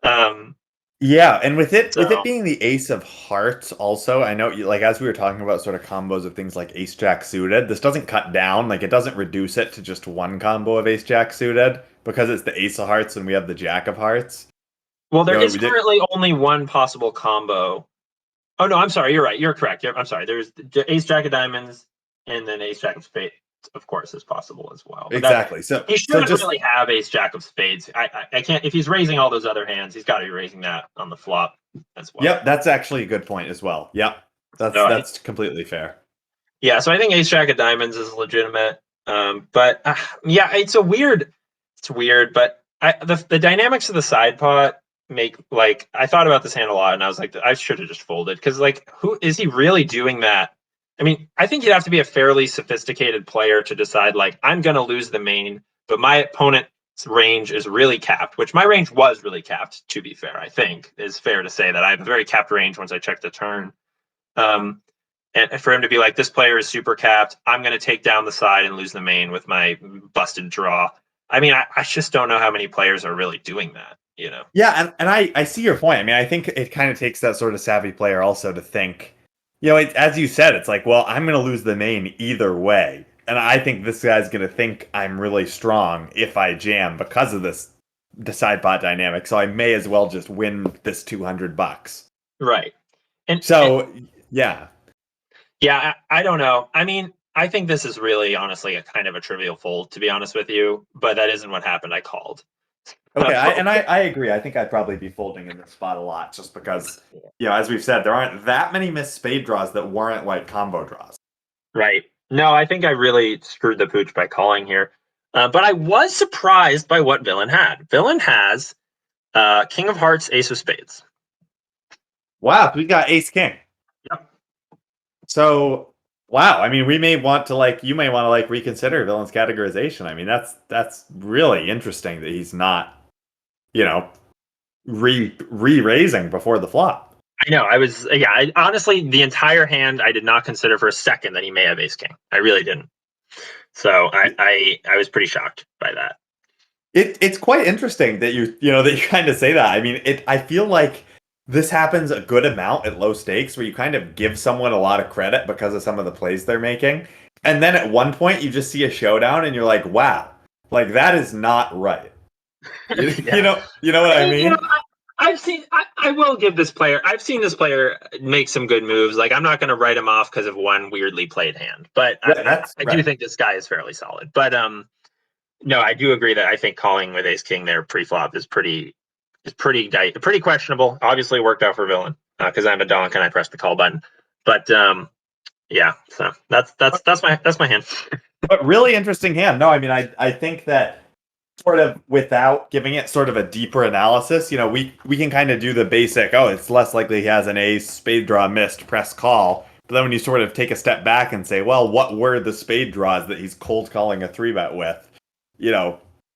um, Yeah, and with so it being the ace of hearts also, I know like as we were talking about sort of combos of things like ace jack suited, this doesn't cut down, like it doesn't reduce it to just one combo of ace jack suited because it's the ace of hearts and we have the jack of hearts. well, there is We did currently only one possible combo. Oh no, I'm sorry. You're right. You're correct. I'm sorry. There's ace jack of diamonds, and then ace jack of spades, of course, is possible as well. But that exactly. So he shouldn't just really have ace jack of spades. I can't. If he's raising all those other hands, he's got to be raising that on the flop as well. Yep, that's actually a good point as well. Yep. That's completely fair. Yeah, so I think ace jack of diamonds is legitimate. But yeah, it's weird. It's weird, but the dynamics of the side pot make, like, I thought about this hand a lot, and I was like, I should have just folded because, like, who is he really doing that? I mean, I think you'd have to be a fairly sophisticated player to decide, like, I'm going to lose the main, but my opponent's range is really capped, which my range was really capped, to be fair. I think is fair to say that I have a very capped range once I check the turn. Um, and for him to be like, this player is super capped, I'm going to take down the side and lose the main with my busted draw. I mean, I just don't know how many players are really doing that, Yeah, and I see your point. I mean, I think it kind of takes that sort of savvy player also to think, as you said, it's like, well, I'm going to lose the main either way. And I think this guy's going to think I'm really strong if I jam because of the side pot dynamic. So I may as well just win this $200. Right. So, yeah. Yeah, I don't know. I mean, I think this is really, honestly, a kind of a trivial fold, to be honest with you, but that isn't what happened. I called. Okay, I agree. I think I'd probably be folding in this spot a lot just because, as we've said, there aren't that many missed spade draws that warrant like combo draws. Right. No, I think I really screwed the pooch by calling here. But I was surprised by what Villain had. Villain has King of Hearts, Ace of Spades. Wow, we got Ace King. Yep. So, wow. I mean, you may want to reconsider Villain's categorization. I mean, that's really interesting that he's not, re-raising before the flop. I know. Honestly, the entire hand, I did not consider for a second that he may have Ace King. I really didn't. So I was pretty shocked by that. It's quite interesting that you kind of say that. I mean, I feel like this happens a good amount at low stakes where you kind of give someone a lot of credit because of some of the plays they're making. And then at one point you just see a showdown and you're like, wow, like that is not right. Yeah. You know what I mean? I will give this player, I've seen this player make some good moves. Like, I'm not going to write him off because of one weirdly played hand, but I do think this guy is fairly solid. But no, I do agree that I think calling with Ace King there pre-flop is pretty questionable. Obviously worked out for Villain because I'm a donk and I pressed the call button. But yeah, so that's my hand. But really interesting hand. No, I mean, I think that sort of without giving it sort of a deeper analysis, we can kind of do the basic, it's less likely he has an ace, spade draw missed, press call. But then when you sort of take a step back and say, well, what were the spade draws that he's cold calling a 3-bet with?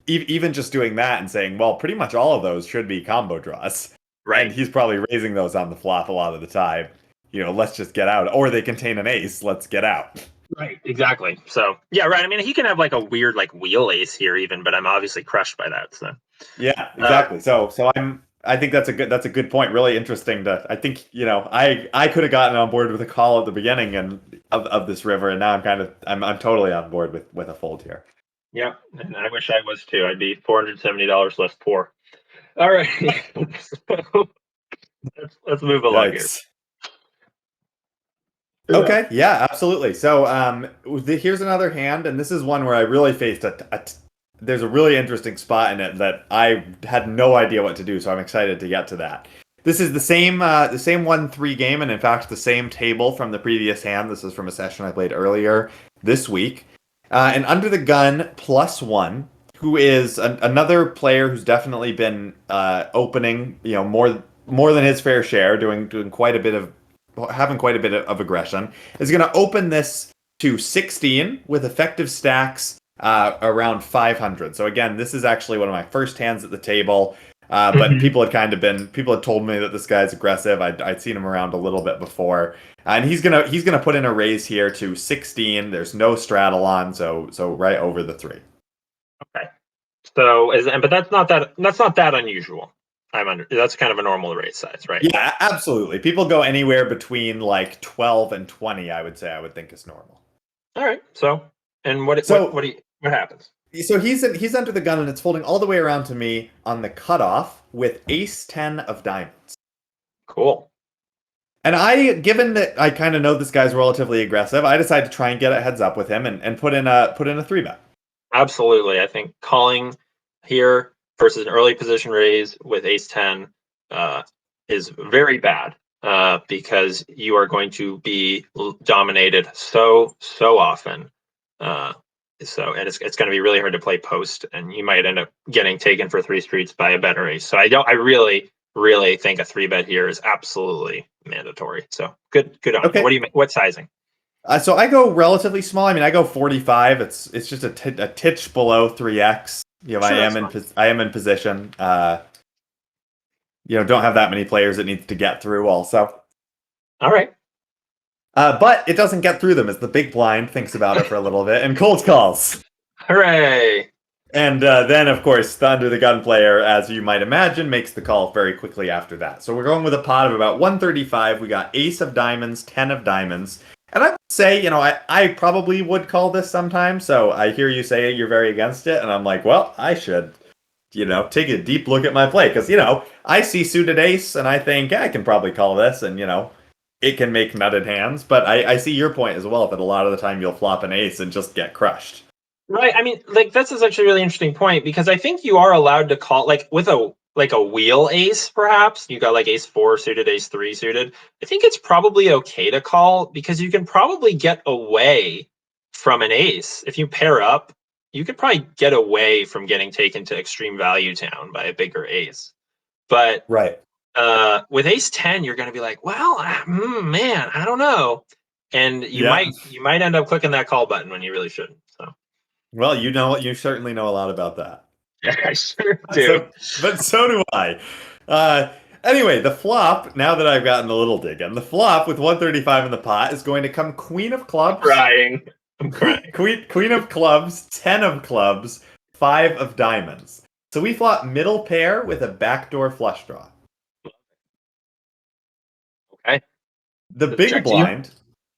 Even just doing that and saying, well, pretty much all of those should be combo draws. Right. And he's probably raising those on the flop a lot of the time. Let's just get out. Or they contain an ace, let's get out. Right, exactly. So yeah, right. I mean, he can have like a weird like wheel ace here even, but I'm obviously crushed by that. So yeah, exactly. So I think that's a good point. Really interesting I think, I could have gotten on board with a call at the beginning of this river, and now I'm totally on board with a fold here. Yeah, and I wish I was too. I'd be $470 less poor. All right. So, let's move along here. Yikes. Okay, yeah, absolutely. So, here's another hand, and this is one where I really faced there's a really interesting spot in it that I had no idea what to do, so I'm excited to get to that. This is the same 1-3 game, and in fact, the same table from the previous hand. This is from a session I played earlier this week. And under the gun, +1, who is another player who's definitely been opening, more than his fair share, doing having quite a bit of aggression, is going to open this to 16 with effective stacks around 500. So again, this is actually one of my first hands at the table. But people had told me that this guy's aggressive. I'd seen him around a little bit before, and he's gonna put in a raise here to 16. There's no straddle on, so right over the 3. Okay. So but that's not that unusual. That's kind of a normal raise size, right? Yeah, absolutely. People go anywhere between like 12 and 20. I would think is normal. All right. So, and what happens? So he's under the gun, and it's folding all the way around to me on the cutoff with ace-10 of diamonds. Cool. And given that I kind of know this guy's relatively aggressive, I decided to try and get a heads up with him and put in a 3-bet. Absolutely. I think calling here versus an early position raise with ace-10 is very bad because you are going to be dominated so often. And it's going to be really hard to play post, and you might end up getting taken for 3 streets by a better ace. So I really think a 3-bet here is absolutely mandatory. So good on Okay. you. What do you make? What sizing? So I go relatively small. I mean, I go 45. It's just a titch below 3x. Sure, I am in position. Don't have that many players it needs to get through also. All right. But it doesn't get through them as the big blind thinks about it for a little bit and cold calls. Hooray! And then, of course, the under the gun player, as you might imagine, makes the call very quickly after that. So we're going with a pot of about 135. We got ace of diamonds, 10 of diamonds. And I would say, I probably would call this sometime. So I hear you say you're very against it. And I'm like, well, I should, take a deep look at my play. Because, I see suited ace and I think I can probably call this. And, it can make nutted hands. But I see your point as well, that a lot of the time you'll flop an ace and just get crushed. Right. I mean, this is actually a really interesting point, because I think you are allowed to call, with a wheel ace, perhaps. You got ace-4 suited, ace-3 suited. I think it's probably okay to call, because you can probably get away from an ace. If you pair up, you could probably get away from getting taken to extreme value town by a bigger ace. But right. With ace-10, you're going to be like, well, man, I don't know. And you might end up clicking that call button when you really shouldn't. So. Well, you certainly know a lot about that. Yeah, I sure do. But so do I. Anyway, the flop, now that I've gotten a little dig in, the flop with 135 in the pot is going to come queen of clubs. I'm crying. Queen of clubs, 10 of clubs, 5 of diamonds. So we flop middle pair with a backdoor flush draw. Okay. The big blind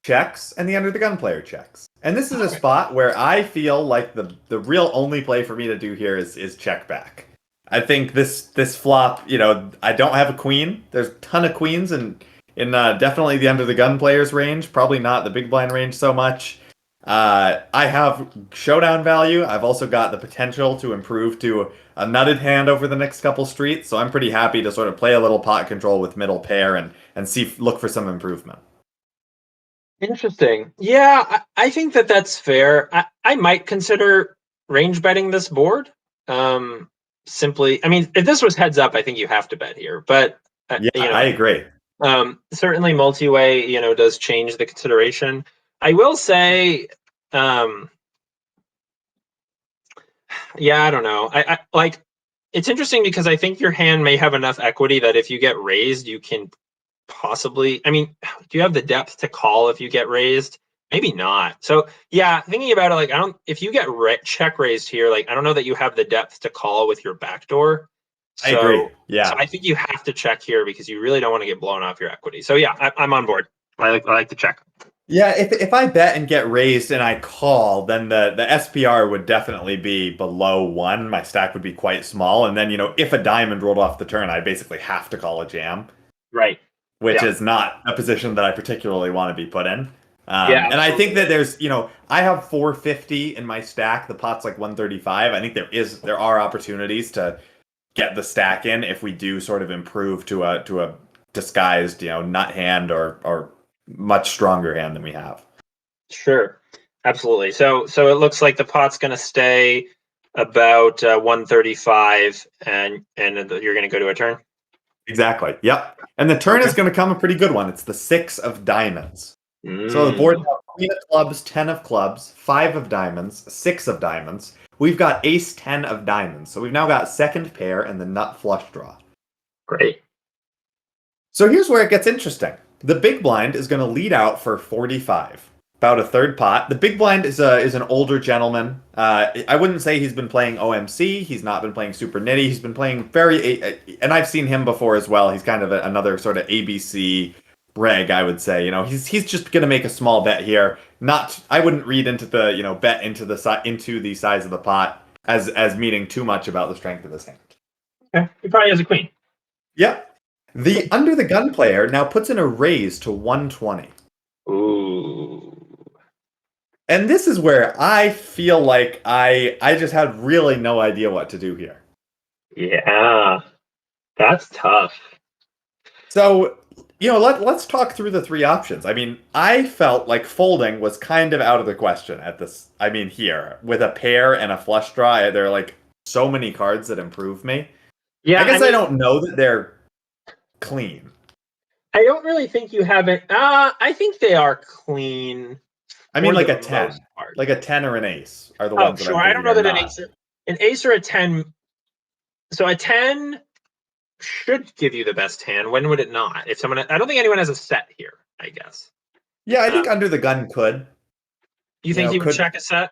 checks, and the under the gun player checks. And this is a spot where I feel like the real only play for me to do here is check back. I think this flop, I don't have a queen. There's a ton of queens in definitely the under the gun player's range, probably not the big blind range so much. I have showdown value. I've also got the potential to improve to a nutted hand over the next couple streets, so I'm pretty happy to sort of play a little pot control with middle pair and look for some improvement. Interesting. Yeah, I think that's fair. I might consider range betting this board. Simply, I mean, if this was heads up, I think you have to bet here. But I agree. Certainly, multi-way, does change the consideration. I will say, yeah, I don't know. I it's interesting because I think your hand may have enough equity that if you get raised, you can possibly. I mean, do you have the depth to call if you get raised? Maybe not. So yeah, thinking about it, if you get check raised here, I don't know that you have the depth to call with your backdoor. I agree. So Yeah. I think you have to check here because you really don't want to get blown off your equity. So yeah, I'm on board. I like to check. Yeah, if I bet and get raised and I call, then the SPR would definitely be below one. My stack would be quite small. And then, if a diamond rolled off the turn, I basically have to call a jam, Right. which Yeah. is not a position that I particularly want to be put in. Yeah. And I think Absolutely. that I have 450 in my stack. The pot's like 135. I think there are opportunities to get the stack in if we do sort of improve to a disguised, nut hand or much stronger hand than we have. Sure. Absolutely. So it looks like the pot's going to stay about 135, and you're going to go to a turn. Exactly. Yep. And the turn Okay. is going to come a pretty good one. It's the 6 of diamonds. So the Mm. board has Queen of clubs, 10 of clubs, 5 of diamonds, 6 of diamonds. We've got ace 10 of diamonds. So we've now got second pair and the nut flush draw. Great. So here's where it gets interesting. The big blind is going to lead out for 45, about a third pot. The big blind is an older gentleman. I wouldn't say he's been playing OMC. He's not been playing Super Nitty. He's been playing and I've seen him before as well. He's kind of another sort of ABC reg, I would say. He's just going to make a small bet here. I wouldn't read into the bet into the size of the pot as meaning too much about the strength of his hand. Okay. He probably has a queen. Yep. The under the gun player now puts in a raise to 120. Ooh. And this is where I feel like I just had really no idea what to do here. Yeah. That's tough. So, let's talk through the three options. I mean, I felt like folding was kind of out of the question at this. I mean, here, with a pair and a flush draw, there are like so many cards that improve me. Yeah. I guess I don't know that they're clean. I don't really think you have it. I think they are clean. I mean, for like the a 10. most part. Like a 10 or an ace are the Oh, ones that sure. I'm I don't thinking know are that not. an ace or a 10. So a 10 should give you the best hand. When would it not? If someone, I don't think anyone has a set here, I guess. Yeah, I think under the gun could. You think he would Could. check a set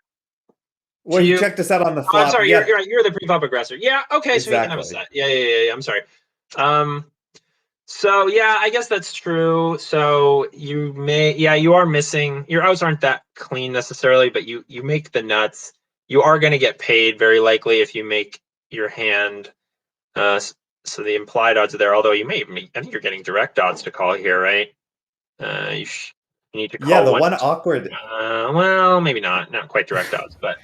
Well, to he you? checked us out on the Oh, I'm flop. sorry. Yeah, You're right. You're the pre-flop aggressor. Yeah. Okay. So he can have a exactly. set. Yeah. I'm sorry. So yeah, I guess that's true. So you are missing. Your outs aren't that clean necessarily, but you make the nuts. You are going to get paid very likely if you make your hand. So the implied odds are there. Although I think you're getting direct odds to call here, right? You need to Yeah, call the one. one awkward. Well, maybe not quite direct odds, but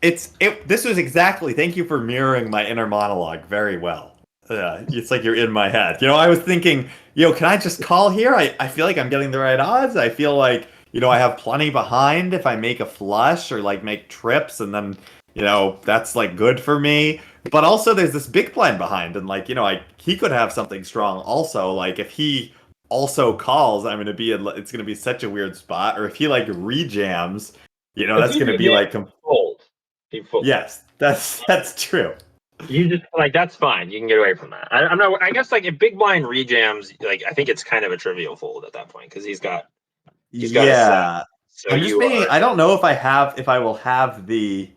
This was exactly. Thank you for mirroring my inner monologue very well. It's like you're in my head. I was thinking, can I just call here? I feel like I'm getting the right odds. I feel like, I have plenty behind if I make a flush or like make trips, and then, that's like good for me. But also there's this big blind behind, and like, he could have something strong also. Like if he also calls, it's gonna be such a weird spot. Or if he like rejams, that's gonna be like fold. You fold. yes, that's true. You just that's fine. You can get away from that. I'm not. I guess like if big blind rejams, like I think it's kind of a trivial fold at that point because he's got a set. Yeah. So I'm just making. I don't know if I will have the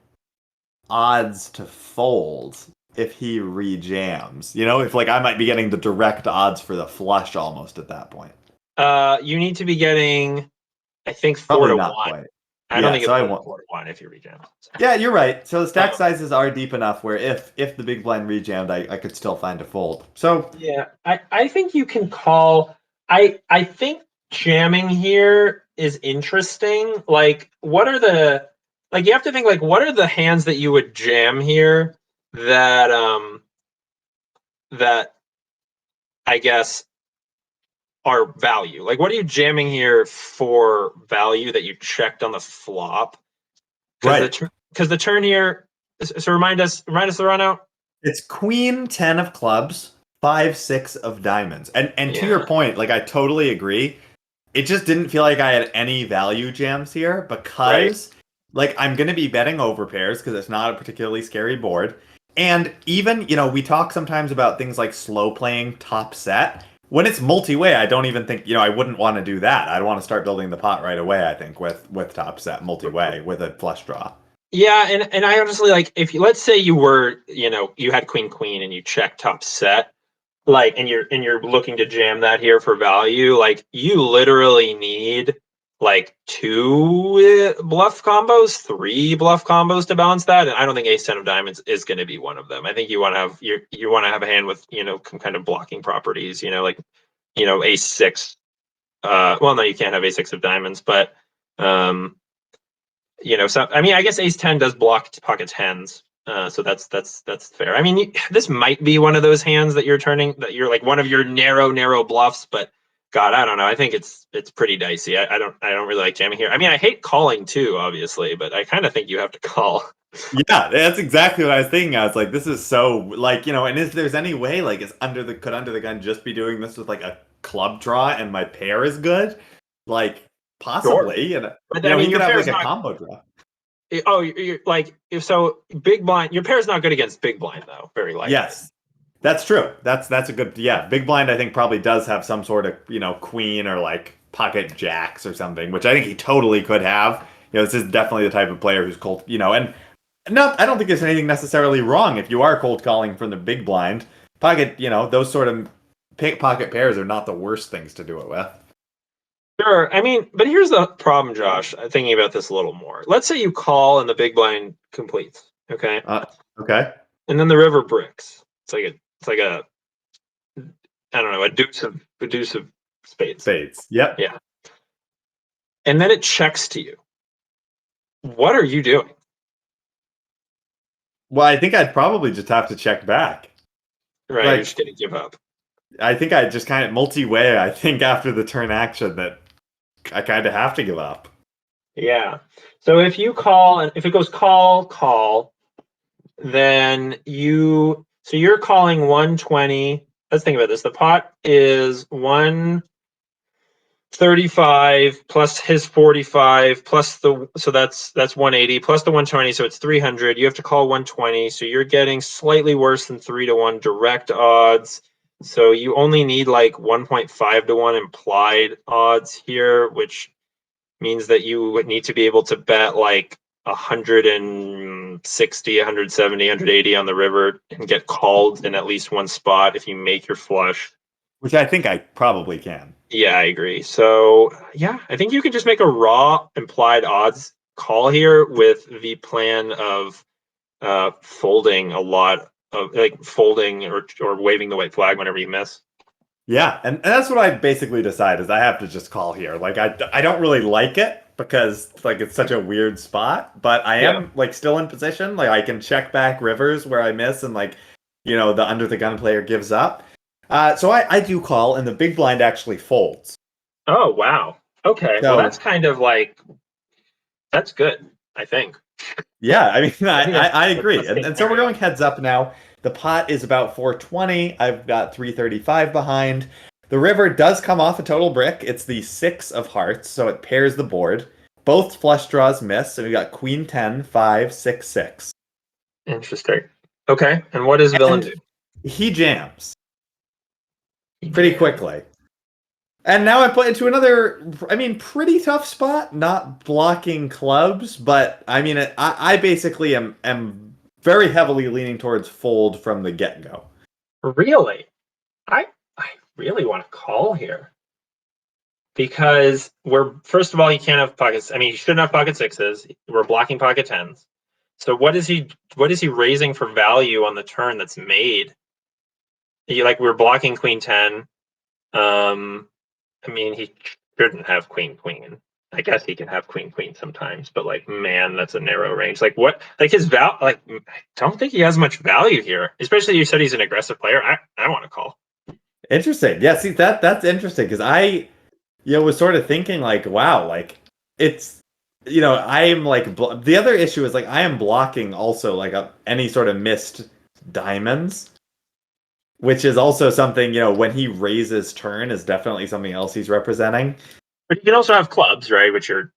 odds to fold if he rejams. If like I might be getting the direct odds for the flush almost at that point. You need to be getting, I think, 4 Probably to not 1. quite. I don't Yeah, think so it's I more than won't. 4 to 1 if you rejam. So. Yeah, you're right. So the stack sizes are deep enough where if the big blind rejammed, I could still find a fold. So Yeah, I think you can call. I think jamming here is interesting. Like, what are the you have to think what are the hands that you would jam here that I guess are value. Like, what are you jamming here for value that you checked on the flop? right. Because the turn here. So remind us the run out. It's queen 10 of clubs, 5 6 of diamonds. And to your point, like I totally agree. It just didn't feel like I had any value jams here because like I'm going to be betting over pairs because it's not a particularly scary board. And even, we talk sometimes about things like slow playing top set. When it's multi-way, I don't even think, I wouldn't want to do that. I'd want to start building the pot right away, I think, with top set multi-way with a flush draw. Yeah, and I honestly like if you let's say you were, you had queen and you check top set, like and you're looking to jam that here for value, like you literally need like two bluff combos, three bluff combos to balance that. And I don't think ace 10 of diamonds is going to be one of them. I think you want to have you want to have a hand with, some kind of blocking properties, like, ace six. Well, no, you can't have ace six of diamonds, but um so I mean, I guess ace 10 does block pocket tens. So that's fair. I mean, this might be one of those hands that you're like one of your narrow bluffs, but God, I don't know. I think it's pretty dicey. I don't really like jamming here. I mean, I hate calling too, obviously, but I kind of think you have to call. Yeah, that's exactly what I was thinking. I was like, this is so like, and if there's any way, like, is under the gun just be doing this with like a club draw and my pair is good? Like, Sure. possibly, But I he mean, could your have pair's like a not. combo draw. Oh, you're like so big blind. Your pair's not good against big blind though. Very likely. Yes, that's true. That's a good, yeah. Big blind, I think, probably does have some sort of, queen or like pocket jacks or something, which I think he totally could have. This is definitely the type of player who's cold, and no, I don't think there's anything necessarily wrong if you are cold calling from the big blind. Pocket, those sort of pocket pairs are not the worst things to do it with. Sure. I mean, but here's the problem, Josh. Thinking about this a little more. Let's say you call and the big blind completes. Okay. Okay. And then the river bricks. It's like a I don't know, a deuce of spades. Spades. Yep. Yeah. And then it checks to you. What are you doing? Well, I think I'd probably just have to check back. Right. You're just gonna give up. I think I just kind of multi-way. I think after the turn action that I kind of have to give up. Yeah. So if you call and if it goes call, then you're calling 120. Let's think about this. The pot is 135 plus his 45 plus so that's 180 plus the 120, so it's 300. You have to call 120, so you're getting slightly worse than 3-1 direct odds. So you only need like 1.5 to 1 implied odds here, which means that you would need to be able to bet like 160, 170, 180 on the river and get called in at least one spot if you make your flush. Which I think I probably can. Yeah, I agree. So, yeah, I think you can just make a raw implied odds call here with the plan of folding a lot of like folding or waving the white flag whenever you miss. Yeah, and that's what I basically decide is I have to just call here. Like I don't really like it because like it's such a weird spot, but I am like still in position. Like I can check back rivers where I miss and like the under the gun player gives up. So I do call and the big blind actually folds. Oh wow. Okay. So, well, that's kind of like that's good, I think. Yeah, I mean I agree. That's And so we're going heads up now. The pot is about 420. I've got 335 behind. The river does come off a total brick. It's the 6 of hearts, so it pairs the board. Both flush draws miss, so we got queen 10, 5, 6, 6. Interesting. Okay, and what does villain do? He jams pretty quickly. And now I'm put into another, pretty tough spot, not blocking clubs, but I basically am very heavily leaning towards fold from the get-go. Really? I really want to call here. Because first of all, he can't have pockets. I mean, he shouldn't have pocket sixes. We're blocking pocket tens. So what is he raising for value on the turn that's made? We're blocking queen 10. I mean, he shouldn't have queen. I guess he can have queen sometimes, but man, that's a narrow range. What? His value? I don't think he has much value here. Especially you said he's an aggressive player. I want to call. Interesting. Yeah. See that's interesting because I, was sort of thinking wow, it's, I am the other issue is I am blocking also any sort of missed diamonds. Which is also something, when he raises turn is definitely something else he's representing. But you can also have clubs, right? Which are,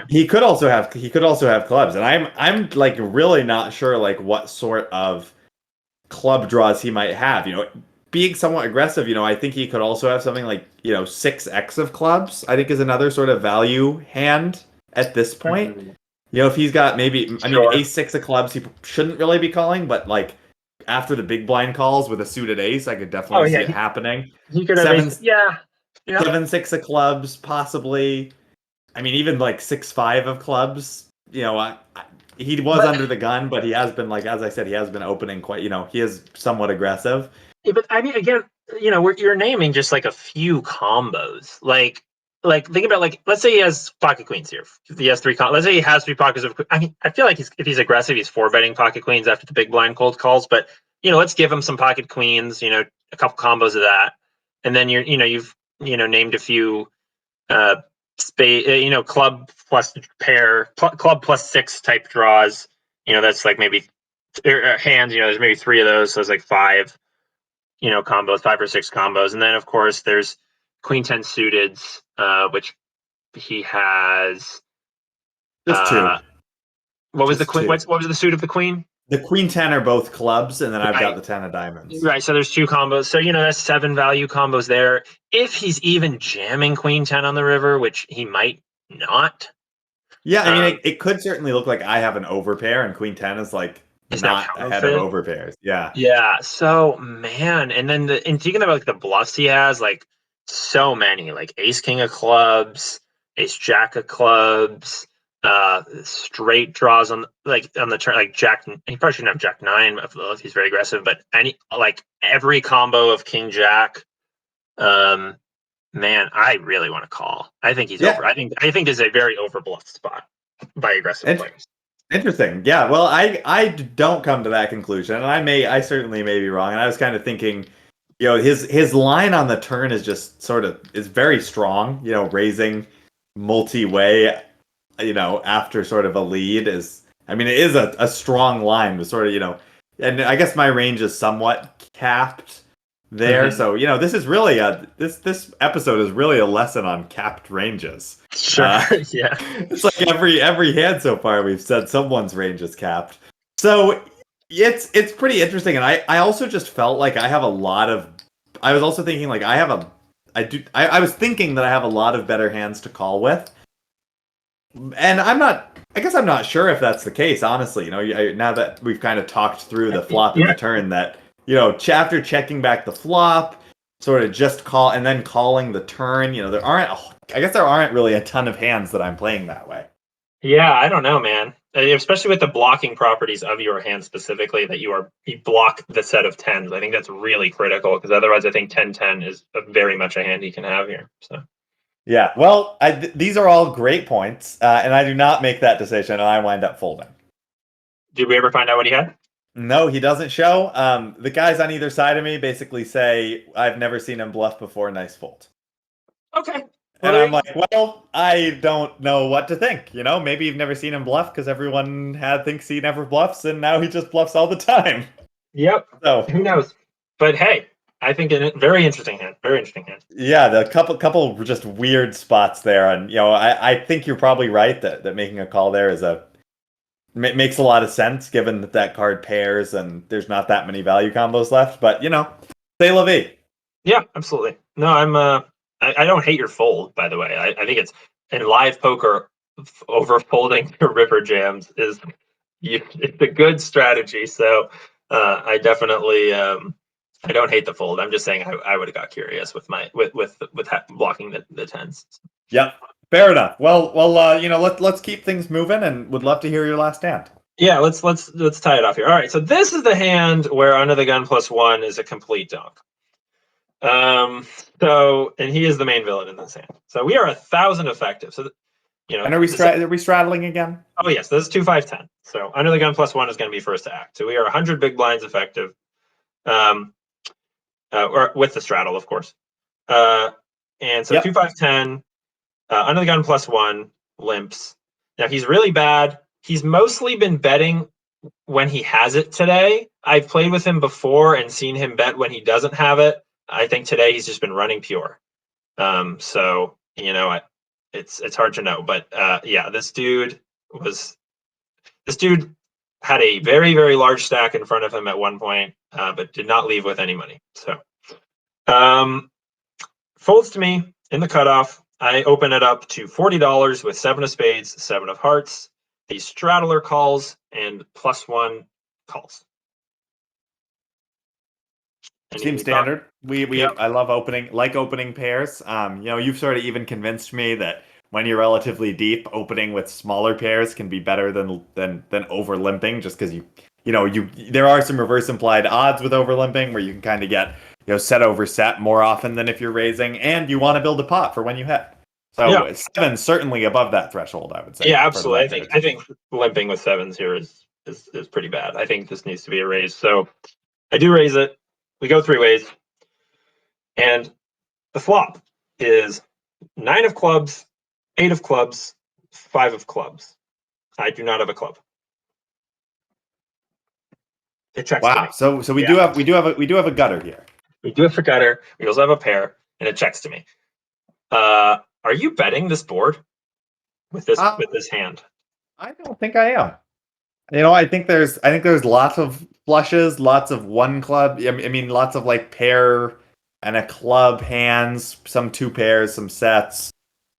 He could also have clubs, and I'm really not sure what sort of club draws he might have. Being somewhat aggressive, I think he could also have something 6x of clubs. I think is another sort of value hand at this point. If he's got maybe, I mean, Sure. ace six of clubs, he shouldn't really be calling, but like after the big blind calls with a suited ace, I could Oh definitely see yeah, it happening. he could have Seven, ace. Yeah. Yep. seven, six of clubs, possibly. I mean, even like 6-5 of clubs. He was But under the gun, but he has been like, as I said, he has been opening quite. He is somewhat aggressive. yeah, but I mean, again, you're naming just like a few combos. Like think about like let's say he has pocket queens here. If he has let's say he has three pockets of. I mean, I feel like if he's aggressive, he's four betting pocket queens after the big blind cold calls. But let's give him some pocket queens. A couple combos of that, and then you've named a few spade. Club plus pair, club plus six type draws. That's like maybe hands. There's maybe three of those, so it's like five combos, five or six combos. And then, of course, there's Queen 10 suited, which he has. Just two. What was the Just queen? two. What was the suit of the queen? The queen 10 are both clubs, and then I've got Right. the 10 of diamonds. Right. So there's two combos. So, that's seven value combos there. If he's even jamming Queen 10 on the river, which he might not. Yeah, I mean, it could certainly look like I have an overpair, and queen 10 is like Is that not ahead of counterfeit? overpairs. Yeah. Yeah. So, man. And then and thinking about like the bluffs he has, like so many, like ace king of clubs, ace jack of clubs, straight draws on the turn, like jack. He probably shouldn't have jack nine if he's very aggressive, but every combo of king jack. Um, man, I really want to call. I think he's over. I think this is a very over bluff spot by aggressive players. Interesting. Yeah. Well, I don't come to that conclusion, and I certainly may be wrong. And I was kind of thinking, his line on the turn is just is very strong. Raising multi-way, after sort of a lead it is a strong line with sort of, and I guess my range is somewhat capped there. Mm-hmm. So, this is really this episode is really a lesson on capped ranges. Sure. Yeah. It's like every hand so far we've said someone's range is capped. So it's pretty interesting. And I also just felt like I was also thinking like I was thinking that I have a lot of better hands to call with. And I guess I'm not sure if that's the case, honestly. Now that we've kind of talked through the flop and the turn, that after checking back the flop, sort of just call and then calling the turn, there aren't really a ton of hands that I'm playing that way. Yeah, I don't know, man. Especially with the blocking properties of your hand specifically, that you block the set of tens. I think that's really critical because otherwise, I think 10-10 is very much a hand he can have here. So. Yeah, well, these are all great points, and I do not make that decision, and I wind up folding. Did we ever find out what he had? No, he doesn't show. The guys on either side of me basically say, I've never seen him bluff before, nice fold. Okay. And I'm like, well, I don't know what to think. Maybe you've never seen him bluff because everyone thinks he never bluffs, and now he just bluffs all the time. Yep. So who knows? But hey, I think a very interesting hand. Very interesting hand. Yeah, the couple just weird spots there, and I think you're probably right that making a call there makes a lot of sense given that card pairs and there's not that many value combos left. But c'est la vie. Yeah, absolutely. No, I don't hate your fold, by the way. I think it's in live poker, over folding to river jams it's a good strategy. So I definitely I don't hate the fold. I'm just saying I would have got curious with blocking the tens. Yep, fair enough. Well, let's keep things moving, and would love to hear your last hand. Yeah, let's tie it off here. All right, so this is the hand where under the gun +1 is a complete donk. And he is the main villain in this hand. So we are 1,000 effective. So and are we straddling again? Oh yes, this is 2-5-10. So under the gun +1 is going to be first to act. So we are 100 big blinds effective, or with the straddle, of course. And so 2-5-10, under the gun +1 limps. Now he's really bad. He's mostly been betting when he has it today. I've played with him before and seen him bet when he doesn't have it. I think today he's just been running pure. So it's hard to know, but yeah, this dude had a very, very large stack in front of him at one point, but did not leave with any money. So folds to me in the cutoff. I open it up to $40 with 7 of spades, 7 of hearts. the straddler calls, and +1 calls. Seems standard. Yep. I love opening pairs. You've sort of even convinced me that when you're relatively deep, opening with smaller pairs can be better than over limping, just because there are some reverse implied odds with over limping where you can kind of get set over set more often than if you're raising, and you want to build a pot for when you hit. So 7's certainly above that threshold, I would say. Yeah, absolutely. I think limping with 7s here is pretty bad. I think this needs to be a raise. So I do raise it. We go 3 ways. And the flop is 9 of clubs, 8 of clubs, 5 of clubs. I do not have a club. It checks. Wow. So we do have a gutter here. We do have a gutter. We also have a pair, and it checks to me. Are you betting this board with this hand? I don't think I am. I think there's lots of flushes, lots of one club. I mean, lots of like pair and a club hands, some 2 pairs, some sets.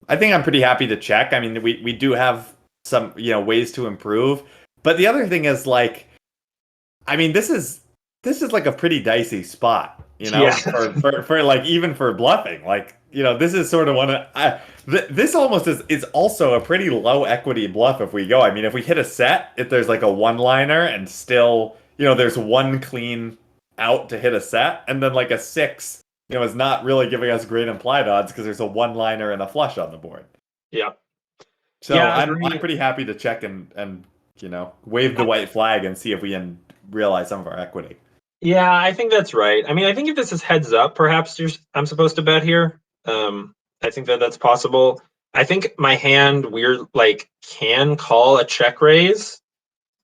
I think I'm pretty happy to check. I mean, we do have some ways to improve, but the other thing is like, I mean, this is like a pretty dicey spot, for like even for bluffing. Like, this is sort of one of this almost is also a pretty low equity bluff if we go. I mean, if we hit a set, if there's like a one-liner and still, there's one clean out to hit a set, and then like a 6, is not really giving us great implied odds because there's a one-liner and a flush on the board. Yeah. So yeah, I'm pretty happy to check and wave the white flag and see if we can realize some of our equity. Yeah, I think that's right. I mean, I think if this is heads up, perhaps I'm supposed to bet here. I think that's possible. I think my hand can call a check raise,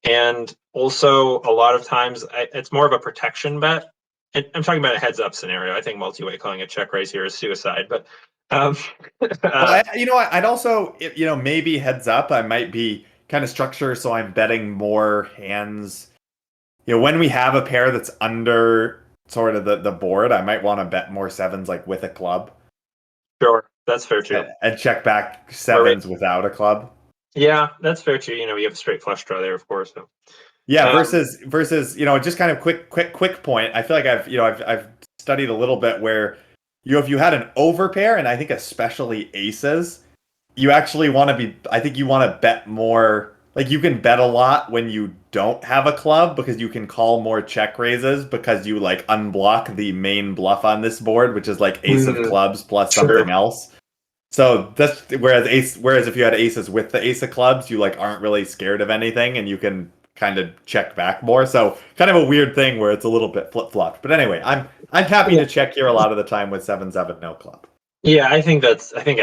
and also a lot of times it's more of a protection bet. And I'm talking about a heads up scenario. I think multi-way calling a check raise here is suicide, but I'd also, maybe heads up, I might be kind of structured so I'm betting more hands. When we have a pair that's under sort of the board, I might want to bet more 7s like with a club. Sure, that's fair too. And check back 7s without a club. Yeah, that's fair too. You have a straight flush draw there, of course. So. Yeah, versus just kind of quick point. I feel like I've studied a little bit where if you had an overpair, and I think especially aces, you actually want to be. I think you want to bet more. Like, you can bet a lot when you don't have a club because you can call more check raises because you like unblock the main bluff on this board, which is like ace of clubs plus something else. So that's whereas if you had aces with the ace of clubs, you like aren't really scared of anything and you can kind of check back more. So kind of a weird thing where it's a little bit flip-flopped. But anyway, I'm happy to check here a lot of the time with 7-7 no club. Yeah, I think I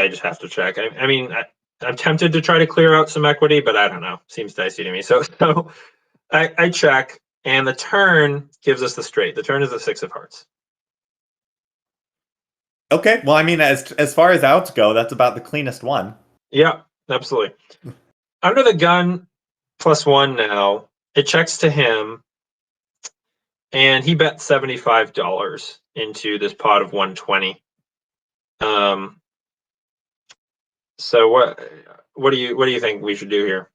just have to check. I mean, I'm tempted to try to clear out some equity, but I don't know. Seems dicey to me. So I check, and the turn gives us the straight. The turn is the 6 of hearts. Okay, well, I mean, as far as outs go, that's about the cleanest one. Yeah, absolutely. Under the gun, +1 now. It checks to him, and he bet $75 into this pot of 120. So what do you think we should do here?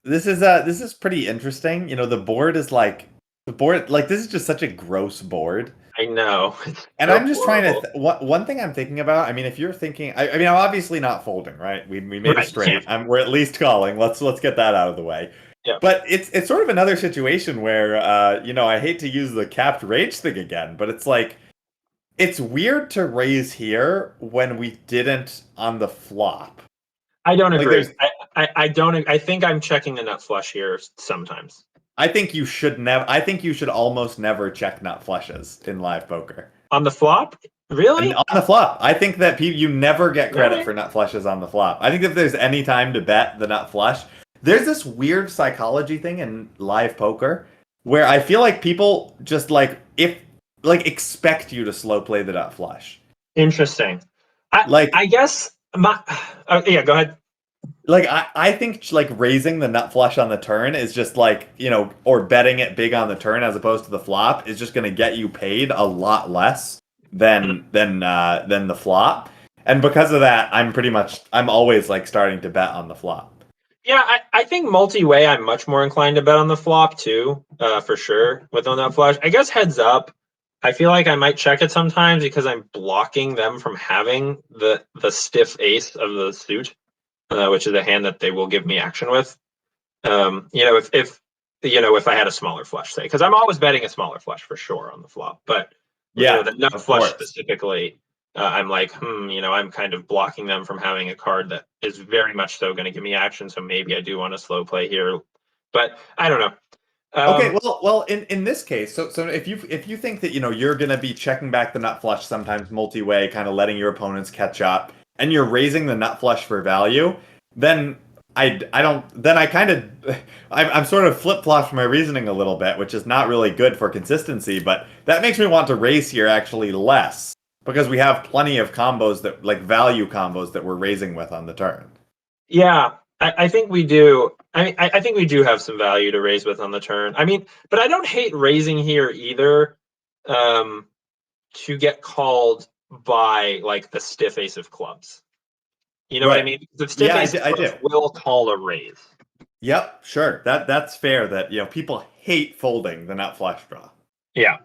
This is pretty interesting. The board is this is just such a gross board. I know. And I'm just trying to one thing I'm thinking about. I mean, if you're thinking, I mean, I'm obviously not folding, right? We made a straight. We're at least calling. Let's get that out of the way. Yeah. But it's sort of another situation where I hate to use the capped rage thing again, but it's like, it's weird to raise here when we didn't on the flop. I don't agree. I don't. I think I'm checking the nut flush here sometimes. I think you should never. I think you should almost never check nut flushes in live poker. On the flop? Really? On the flop. I think that you never get credit for nut flushes on the flop. I think if there's any time to bet the nut flush, there's this weird psychology thing in live poker where I feel like people just expect you to slow play the nut flush. Interesting. I guess yeah, go ahead. I think raising the nut flush on the turn is just or betting it big on the turn as opposed to the flop is just going to get you paid a lot less than the flop. And because of that, I'm always like starting to bet on the flop. Yeah, I think multi-way, I'm much more inclined to bet on the flop too, for sure, with on that flush. I guess heads up, I feel like I might check it sometimes because I'm blocking them from having the stiff ace of the suit, which is a hand that they will give me action with. If I had a smaller flush, say, because I'm always betting a smaller flush for sure on the flop, but Yeah, the nut of flush course. specifically, I'm like, I'm kind of blocking them from having a card that is very much so going to give me action. So maybe I do want to slow play here, but I don't know. Okay, well, in this case, so if you think that you're gonna be checking back the nut flush sometimes multi-way, kind of letting your opponents catch up, and you're raising the nut flush for value, then I don't then I kind of I'm sort of flip-flopped my reasoning a little bit, which is not really good for consistency, but that makes me want to raise here actually less because we have plenty of combos that like value combos that we're raising with on the turn. Yeah, I think we do. I think we do have some value to raise with on the turn. I mean, but I don't hate raising here either. Um, to get called by like the stiff ace of clubs. You know what I Right. mean? The stiff Yeah, ace of I clubs do. will call a raise. Yep, sure. That's fair that people hate folding the nut flush draw. Yeah.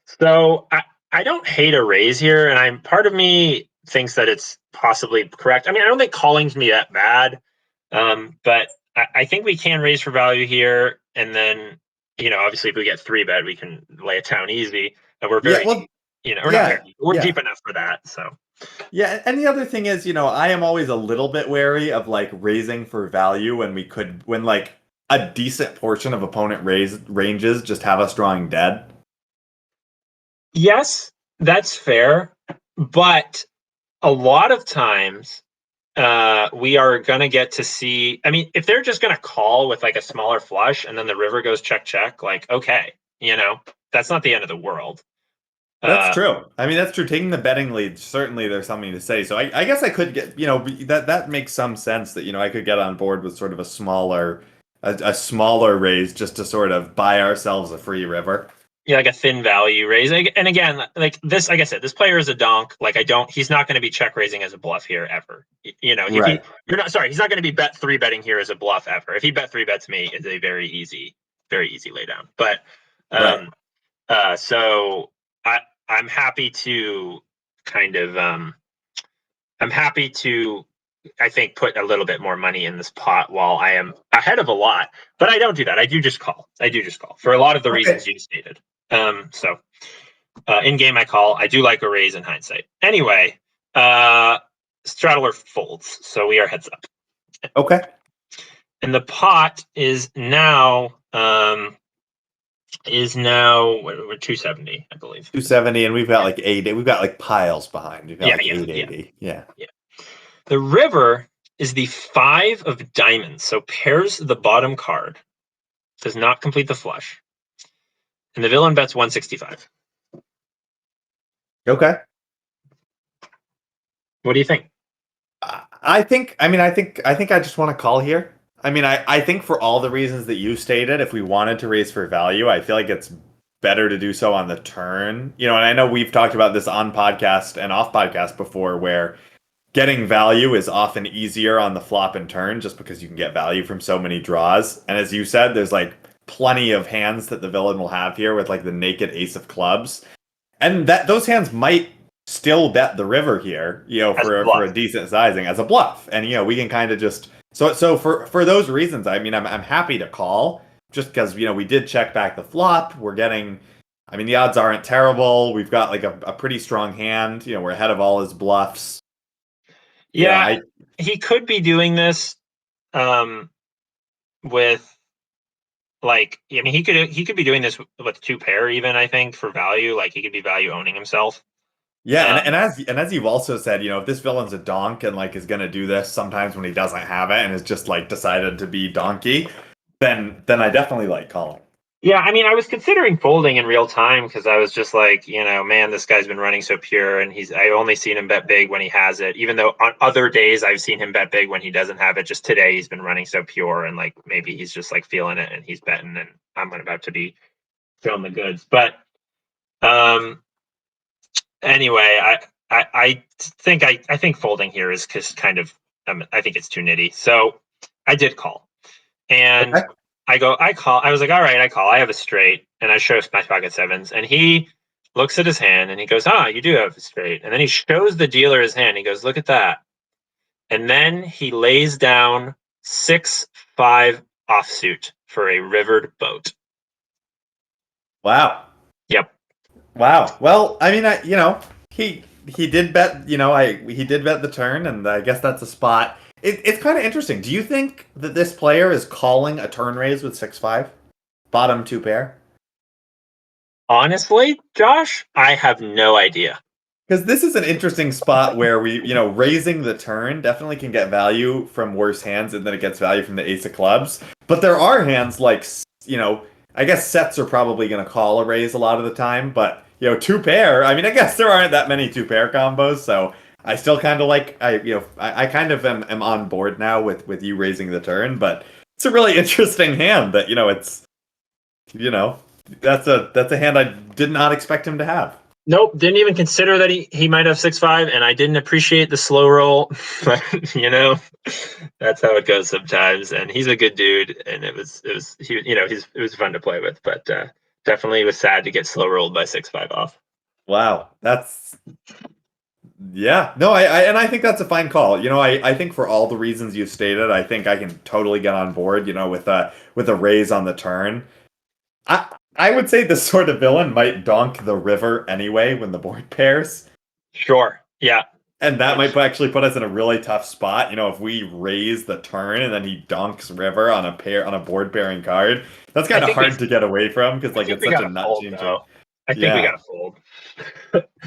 So I don't hate a raise here, and I'm part of me thinks that it's possibly correct. I mean, I don't think calling's me that bad, but I think we can raise for value here, and then obviously if we get three bet, we can lay it down easy. And we're Yeah, very well, deep, we're not yeah, very deep. We're yeah. deep enough for that. So Yeah, and the other thing is, I am always a little bit wary of like raising for value when like a decent portion of opponent ranges just have us drawing dead. yes, that's fair, but a lot of times we are gonna get to see. I mean, if they're just gonna call with like a smaller flush and then the river goes check check, like okay, that's not the end of the world. That's Uh, true. I mean, that's true. Taking the betting lead, certainly there's something to say. So I guess I could get, that makes some sense that, I could get on board with sort of a smaller raise just to sort of buy ourselves a free river. yeah, like a thin value raise. And again, like this, like I said, this player is a donk. Like he's not going to be check raising as a bluff here ever. If Right. you're not sorry, he's not going to be bet three betting here as a bluff ever. If he bet three bets me, it's a very easy lay down. But Right. um, so I'm happy to kind of I'm happy to I think put a little bit more money in this pot while I am ahead of a lot, but I don't do that. I do just call. For a lot of the Okay. reasons you stated. So in game I call. I do like a raise in hindsight. Anyway, Straddler folds, so we are heads up, Okay. and the pot is now we're 270, I believe. 270, and we've got like 80. We've got like piles behind. We've got Yeah, like yeah, yeah, 880. Yeah. yeah. The river is the five of diamonds, so pairs the bottom card, does not complete the flush, and the villain bets 165. Okay. What do you think? I think I just want to call here. I think for all the reasons that you stated, if we wanted to raise for value, I feel like it's better to do so on the turn. And I know we've talked about this on podcast and off podcast before where getting value is often easier on the flop and turn just because you can get value from so many draws. And as you said, there's like plenty of hands that the villain will have here with like the naked ace of clubs. And that those hands might still bet the river here, As a for a bluff. decent sizing as a bluff. And we can kind of just so for those reasons, I'm happy to call just because we did check back the flop. We're getting the odds aren't terrible. We've got like a pretty strong hand. We're ahead of all his bluffs. Yeah, I he could be doing this um, with like I mean he could be doing this with two pair even I think for value. Like he could be value owning himself. Yeah, and, Um, and as you've also said, if this villain's a donk and like is gonna do this sometimes when he doesn't have it and is just like decided to be donkey, then I definitely like calling. yeah, I mean I was considering folding in real time because I was just like man, this guy's been running so pure, and I've only seen him bet big when he has it. Even though on other days I've seen him bet big when he doesn't have it. Just today he's been running so pure, and like maybe he's just like feeling it and he's betting, and I'm about to be shown the goods. But um, anyway, I think folding here is just kind of I think it's too nitty. So I did call, and Okay. I call. I was like, all right, I call. I have a straight, and I show smash pocket sevens, and he looks at his hand and he goes, ah, you do have a straight, and then he shows the dealer his hand. He goes, look at that, and then he lays down 6-5 offsuit for a rivered boat. Wow. Yep. Wow. Well, I mean, he did bet. He did bet the turn, and I guess that's a spot. It's kind of interesting. Do you think that this player is calling a turn raise with 6-5, bottom two pair? Honestly, Josh, I have no idea. Because this is an interesting spot where raising the turn definitely can get value from worse hands, and then it gets value from the ace of clubs. But there are hands like, I guess sets are probably going to call a raise a lot of the time. But, two pair, I mean, I guess there aren't that many two pair combos. So I still kind of I kind of am on board now with you raising the turn. But it's a really interesting hand that, that's a hand I did not expect him to have. Nope, didn't even consider that he might have 6-5, and I didn't appreciate the slow roll. But that's how it goes sometimes. And he's a good dude, and it was it was fun to play with. But definitely was sad to get slow rolled by 6-5 off. Wow, yeah. No, I think that's a fine call. I think for all the reasons you stated, I think I can totally get on board. With a raise on the turn. I would say this sort of villain might donk the river anyway when the board pairs. Sure. Yeah. And that might actually put us in a really tough spot. If we raise the turn and then he donks river on a board pairing card, that's kind of hard to get away from because it's such a nut changing. I think we gotta fold.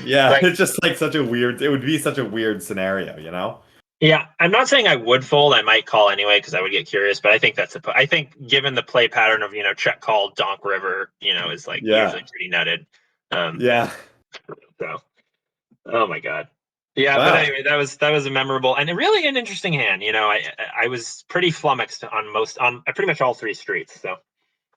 Yeah, it's just such a weird. It would be such a weird scenario. Yeah, I'm not saying I would fold. I might call anyway because I would get curious. But I think I think given the play pattern of check call donk river, is usually pretty nutted. Yeah. So, oh my god. Yeah, Wow. but anyway, that was a memorable and really an interesting hand. I was pretty flummoxed on pretty much all three streets. So.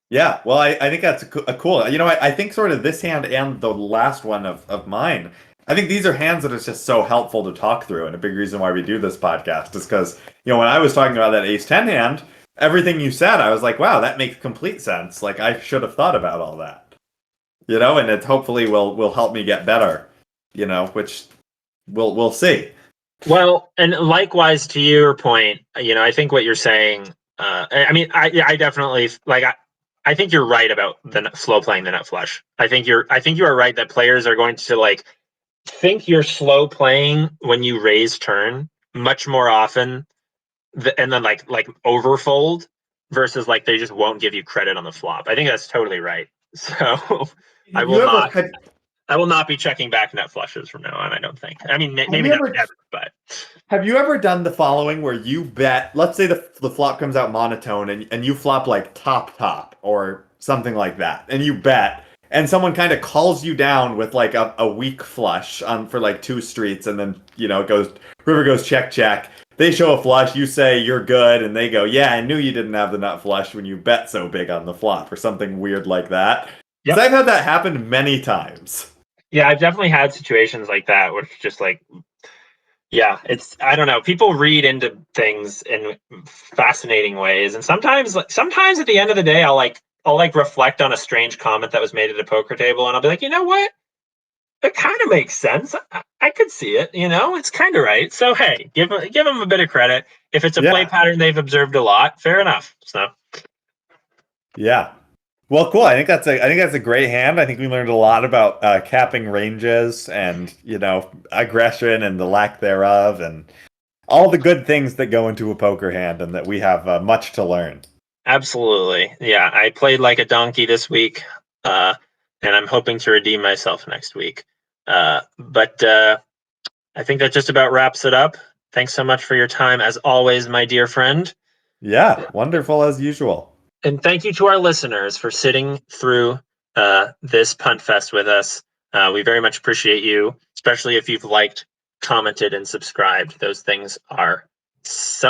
Yeah, well, I think that's a cool. I think sort of this hand and the last one of mine. I think these are hands that are just so helpful to talk through, and a big reason why we do this podcast is because when I was talking about that ace-10 hand, everything you said, I was like, wow, that makes complete sense. I should have thought about all that, and it hopefully will help me get better, which we'll see. Well, and likewise to your point, I think what you're saying. I mean, I definitely I think you're right about the slow playing the nut flush. I think you are right that players are going to think you're slow playing when you raise turn much more often, and then overfold versus they just won't give you credit on the flop. I think that's totally right. So I will not be checking back nut flushes from now on. I don't think. I mean, maybe not ever, but. Have you ever done the following where you bet, let's say the flop comes out monotone and you flop top or something like that, and you bet, and someone kind of calls you down with a weak flush for two streets, and then river goes check. They show a flush, you say you're good, and they go, yeah, I knew you didn't have the nut flush when you bet so big on the flop, or something weird like that. Yep. So I've had that happen many times. Yeah, I've definitely had situations like that where it's just yeah, I don't know. People read into things in fascinating ways, and sometimes at the end of the day, I'll reflect on a strange comment that was made at a poker table, and I'll be like, you know what? It kind of makes sense. I could see it. It's kind of right. So hey, give them a bit of credit. If it's a play pattern they've observed a lot, fair enough. So. Yeah. Well, cool. I think that's a great hand. I think we learned a lot about capping ranges and aggression and the lack thereof, and all the good things that go into a poker hand, and that we have much to learn. Absolutely, yeah. I played like a donkey this week, and I'm hoping to redeem myself next week. But I think that just about wraps it up. Thanks so much for your time, as always, my dear friend. Yeah, wonderful as usual. And thank you to our listeners for sitting through this punt fest with us. We very much appreciate you, especially if you've liked, commented, and subscribed. Those things are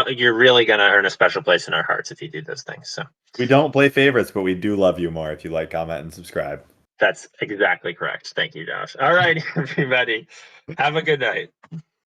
you're really going to earn a special place in our hearts if you do those things. So we don't play favorites, but we do love you more if you like, comment, and subscribe. That's exactly correct. Thank you, Josh. All right, everybody. Have a good night.